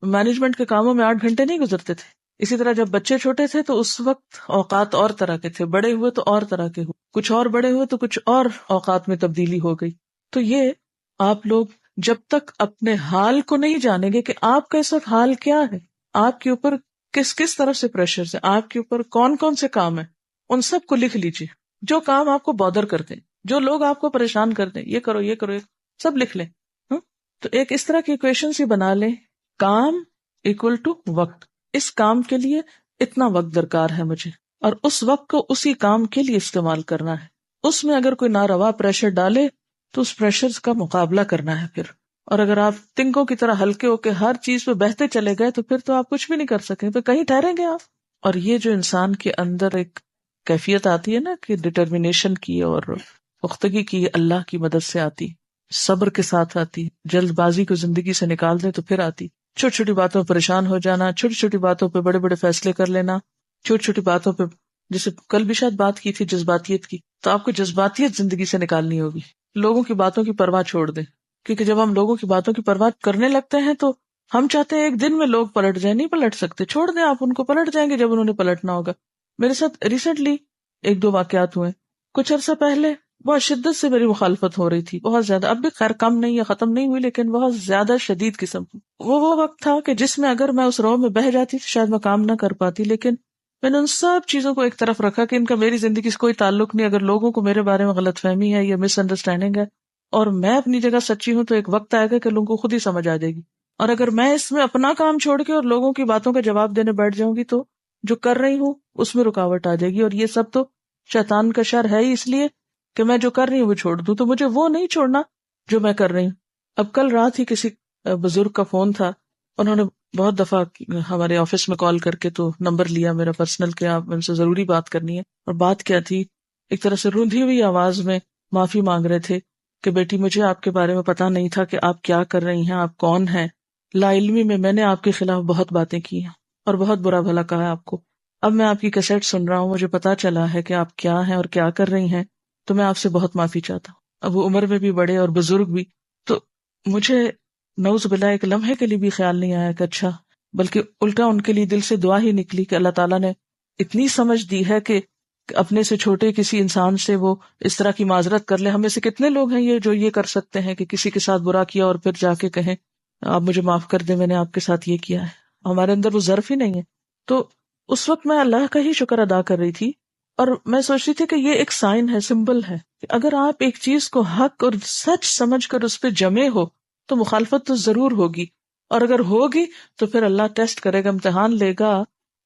مینجمنٹ کے کاموں میں 8 گھنٹے نہیں گزرتے تھے. اسی طرح جب بچے چھوٹے تھے تو اس وقت اوقات اور طرح کے تھے، بڑے ہوئے تو اور طرح کے ہوئے، کچھ اور بڑے ہوئے تو کچھ اور اوقات میں تبدیلی ہو گئی. تو یہ آپ لوگ جب تک اپنے حال کو نہیں جانیں گے کہ آپ کا اس وقت حال کیا ہے، آپ کے اوپر کس کس طرف سے پریشر ہے، آپ کے اوپر کون کون سے کام ہیں، ان سب کو لکھ لیجیے. جو کام آپ کو بادر کرتے ہیں، جو لوگ آپ کو پریشان کرتے ہیں، یہ کرو یہ کرو، سب لکھ لیں. تو ایک اس طرح کی ایکویشن سی بنا لیں، کام اکول ٹو وقت. اس کام کے لیے اتنا وقت درکار ہے مجھے، اور اس وقت کو اسی کام کے لیے استعمال کرنا ہے. اس میں اگر کوئی ناروا پریشر ڈالے تو اس پریشر کا مقابلہ کرنا ہے پھر. اور اگر آپ تنکوں کی طرح ہلکے ہو کے ہر چیز پہ بہتے چلے گئے تو پھر تو آپ کچھ بھی نہیں کر سکیں، پھر کہیں ٹھہریں گے آپ. اور یہ جو انسان کے اندر ایک کیفیت آتی ہے نا کہ ڈٹرمینیشن کی اور پختگی کی، اللہ کی مدد سے آتی، صبر کے ساتھ آتی. جلد بازی کو زندگی سے نکال دیں تو پھر آتی. چھوٹی چھوٹی باتوں پر پریشان ہو جانا، چھوٹی چھوٹی باتوں پہ بڑے بڑے فیصلے کر لینا، چھوٹی چھوٹی باتوں پہ، جیسے کل بھی شاید بات کی تھی جذباتیت کی، تو آپ کو جذباتیت زندگی سے نکالنی ہوگی. لوگوں کی باتوں کی پرواہ چھوڑ دیں، کیونکہ جب ہم لوگوں کی باتوں کی پرواہ کرنے لگتے ہیں تو ہم چاہتے ہیں ایک دن میں لوگ پلٹ جائیں. نہیں پلٹ سکتے، چھوڑ دیں، آپ ان کو پلٹ جائیں گے جب انہوں نے پلٹنا ہوگا. میرے ساتھ ریسنٹلی 1-2 واقعات ہوئے. کچھ عرصہ پہلے بہت شدت سے میری مخالفت ہو رہی تھی، بہت زیادہ. اب بھی خیر کم نہیں یا ختم نہیں ہوئی، لیکن بہت زیادہ شدید قسم کی. وہ وقت تھا کہ جس میں اگر میں اس رو میں بہہ جاتی تو شاید میں کام نہ کر پاتی، لیکن میں نے ان سب چیزوں کو ایک طرف رکھا کہ ان کا میری زندگی سے کوئی تعلق نہیں. اگر لوگوں کو میرے بارے میں غلط فہمی ہے یا مس انڈرسٹینڈنگ ہے اور میں اپنی جگہ سچی ہوں، تو ایک وقت آئے گا کہ لوگوں کو خود ہی سمجھ آ جائے گی. اور اگر میں اس میں اپنا کام چھوڑ کے اور لوگوں کی باتوں کا جواب دینے بیٹھ جاؤں گی تو جو کر رہی ہوں اس میں رکاوٹ آ جائے گی. اور یہ سب تو شیطان کا شر ہے ہی، اس لیے کہ میں جو کر رہی ہوں وہ چھوڑ دوں. تو مجھے وہ نہیں چھوڑنا جو میں کر رہی ہوں. اب کل رات ہی کسی بزرگ کا فون تھا، انہوں نے بہت دفعہ ہمارے آفس میں کال کر کے تو نمبر لیا میرا پرسنل کہ آپ ان سے ضروری بات کرنی ہے. اور بات کیا تھی، ایک طرح سے روندھی ہوئی آواز میں معافی مانگ رہے تھے کہ بیٹی مجھے آپ کے بارے میں پتا نہیں تھا کہ آپ کیا کر رہی ہیں، آپ کون ہیں. لا علمی میں نے آپ کے خلاف بہت باتیں کی ہیں اور بہت برا بھلا کہا ہے آپ کو. اب میں آپ کی کیسٹ سن رہا ہوں، مجھے پتا چلا ہے کہ آپ کیا ہیں اور کیا کر رہی ہیں، تو میں آپ سے بہت معافی چاہتا ہوں. اب وہ عمر میں بھی بڑے اور بزرگ بھی. تو مجھے نعوذ باللہ ایک لمحے کے لیے بھی خیال نہیں آیا کہ اچھا، بلکہ الٹا ان کے لیے دل سے دعا ہی نکلی کہ اللہ تعالیٰ نے اتنی سمجھ دی ہے کہ اپنے سے چھوٹے کسی انسان سے وہ اس طرح کی معذرت کر لے. ہمیں سے کتنے لوگ ہیں یہ جو یہ کر سکتے ہیں کہ کسی کے ساتھ برا کیا اور پھر جا کے کہیں آپ مجھے معاف کر دیں، میں نے آپ کے ساتھ یہ کیا ہے. ہمارے اندر وہ ظرف ہی نہیں ہے. تو اس وقت میں اللہ کا ہی شکر ادا کر رہی تھی اور میں سوچ رہی تھی کہ یہ ایک سائن ہے، سمبل ہے کہ اگر آپ ایک چیز کو حق اور سچ سمجھ کر اس پہ جمے ہو تو مخالفت تو ضرور ہوگی، اور اگر ہوگی تو پھر اللہ ٹیسٹ کرے گا، امتحان لے گا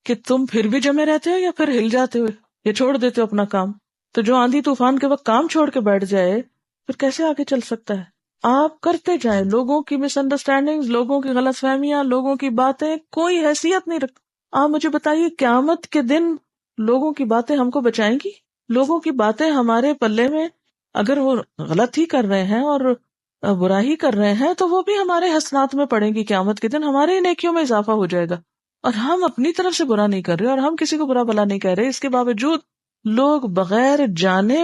کہ تم پھر بھی جمے رہتے ہو یا پھر ہل جاتے ہو یا چھوڑ دیتے ہو اپنا کام. تو جو آندھی طوفان کے وقت کام چھوڑ کے بیٹھ جائے پھر کیسے آگے چل سکتا ہے. آپ کرتے جائیں، لوگوں کی مس انڈرسٹینڈنگ، لوگوں کی غلط فہمیاں، لوگوں کی باتیں کوئی حیثیت نہیں رکھتی. آپ مجھے بتائیے قیامت کے دن لوگوں کی باتیں ہم کو بچائیں گی؟ لوگوں کی باتیں ہمارے پلے میں اگر وہ غلط ہی کر رہے ہیں اور برا ہی کر رہے ہیں تو وہ بھی ہمارے حسنات میں پڑیں گی. قیامت کے دن ہمارے نیکیوں میں اضافہ ہو جائے گا. اور ہم اپنی طرف سے برا نہیں کر رہے اور ہم کسی کو برا بھلا نہیں کہہ رہے، اس کے باوجود لوگ بغیر جانے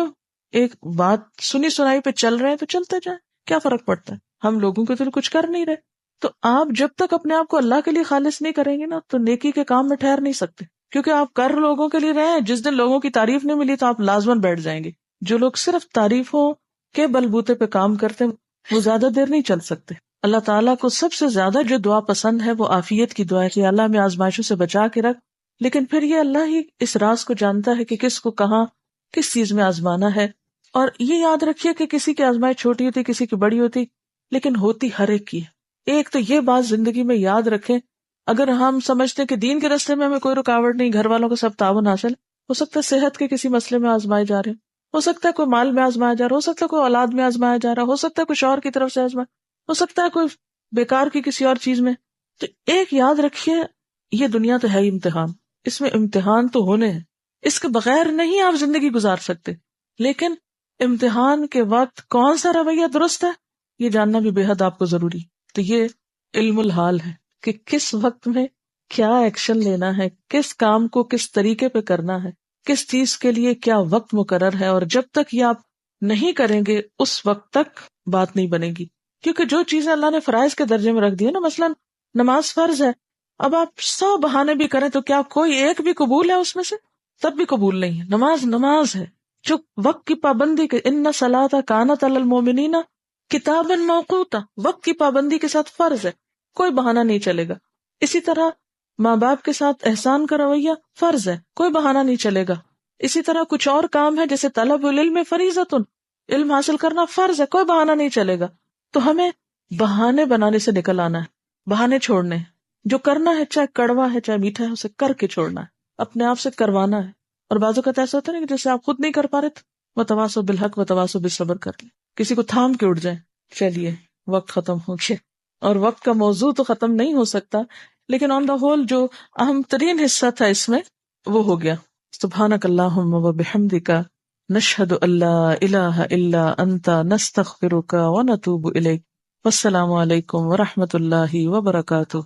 ایک بات سنی سنائی پہ چل رہے ہیں تو چلتے جائیں. کیا فرق پڑتا ہے، ہم لوگوں کے تو کچھ کر نہیں رہے. تو آپ جب تک اپنے آپ کو اللہ کے لیے خالص نہیں کریں گے نا تو نیکی کے کام میں ٹھہر نہیں سکتے، کیونکہ آپ کر لوگوں کے لیے رہے ہیں. جس دن لوگوں کی تعریف نہیں ملی تو آپ لازماً بیٹھ جائیں گے. جو لوگ صرف تعریفوں کے بلبوتے پہ کام کرتے ہیں وہ زیادہ دیر نہیں چل سکتے. اللہ تعالیٰ کو سب سے زیادہ جو دعا پسند ہے وہ عافیت کی دعا ہے کہ اللہ میں آزمائشوں سے بچا کے رکھ. لیکن پھر یہ اللہ ہی اس راز کو جانتا ہے کہ کس کو کہاں کس چیز میں آزمانا ہے. اور یہ یاد رکھیے کہ کسی کی آزمائش چھوٹی ہوتی کسی کی بڑی ہوتی، لیکن ہوتی ہر ایک کی ہے. ایک تو یہ بات زندگی میں یاد رکھیں، اگر ہم سمجھتے ہیں کہ دین کے راستے میں ہمیں کوئی رکاوٹ نہیں، گھر والوں کا سب تعاون حاصل، ہو سکتا ہے صحت کے کسی مسئلے میں آزمائے جا رہے ہیں، ہو سکتا ہے کوئی مال میں آزمایا جا رہا، ہو سکتا ہے کوئی اولاد میں آزمایا جا رہا، ہو سکتا ہے کوئی شوہر کی طرف سے آزمایا، ہو سکتا ہے کوئی بیکار کی کسی اور چیز میں. تو ایک یاد رکھیے، یہ دنیا تو ہے ہی امتحان، اس میں امتحان تو ہونے ہیں، اس کے بغیر نہیں آپ زندگی گزار سکتے. لیکن امتحان کے وقت کون سا رویہ درست ہے یہ جاننا بھی بے حد آپ کو ضروری. تو یہ علم الحال ہے کہ کس وقت میں کیا ایکشن لینا ہے، کس کام کو کس طریقے پہ کرنا ہے، کس چیز کے لیے کیا وقت مقرر ہے. اور جب تک یہ آپ نہیں کریں گے اس وقت تک بات نہیں بنے گی. کیونکہ جو چیزیں اللہ نے فرائض کے درجے میں رکھ دی ہے نا، مثلا نماز فرض ہے، اب آپ 100 بہانے بھی کریں تو کیا کوئی ایک بھی قبول ہے اس میں سے؟ تب بھی قبول نہیں ہے. نماز نماز ہے جو وقت کی پابندی کے، ان الصلاۃ کانت علی المؤمنین کتابا موقوتا، وقت کی پابندی کے ساتھ فرض ہے، کوئی بہانہ نہیں چلے گا. اسی طرح ماں باپ کے ساتھ احسان کا رویہ فرض ہے، کوئی بہانہ نہیں چلے گا. اسی طرح کچھ اور کام ہے جیسے طلب العلم فریضۃ، علم حاصل کرنا فرض ہے، کوئی بہانہ نہیں چلے گا. تو ہمیں بہانے بنانے سے نکل آنا ہے، بہانے چھوڑنے ہیں. جو کرنا ہے چاہے کڑوا ہے چاہے میٹھا ہے اسے کر کے چھوڑنا ہے، اپنے آپ سے کروانا ہے. اور بعض اوقات ایسا ہوتا ہے نا کہ جیسے آپ خود نہیں کر پا رہے تو وتواصوا بالحق وتواصوا بالصبر کر لیں، کسی کو تھام کے اٹھ جائیں، چلیے وقت ختم ہو گیا. اور وقت کا موضوع تو ختم نہیں ہو سکتا، لیکن آن دا ہول جو اہم ترین حصہ تھا اس میں وہ ہو گیا. سبحانک اللہم و بحمدک نشہد ان لا الہ الا انت نستغفرک ونتوب الیک. والسلام علیکم ورحمۃ اللہ وبرکاتہ.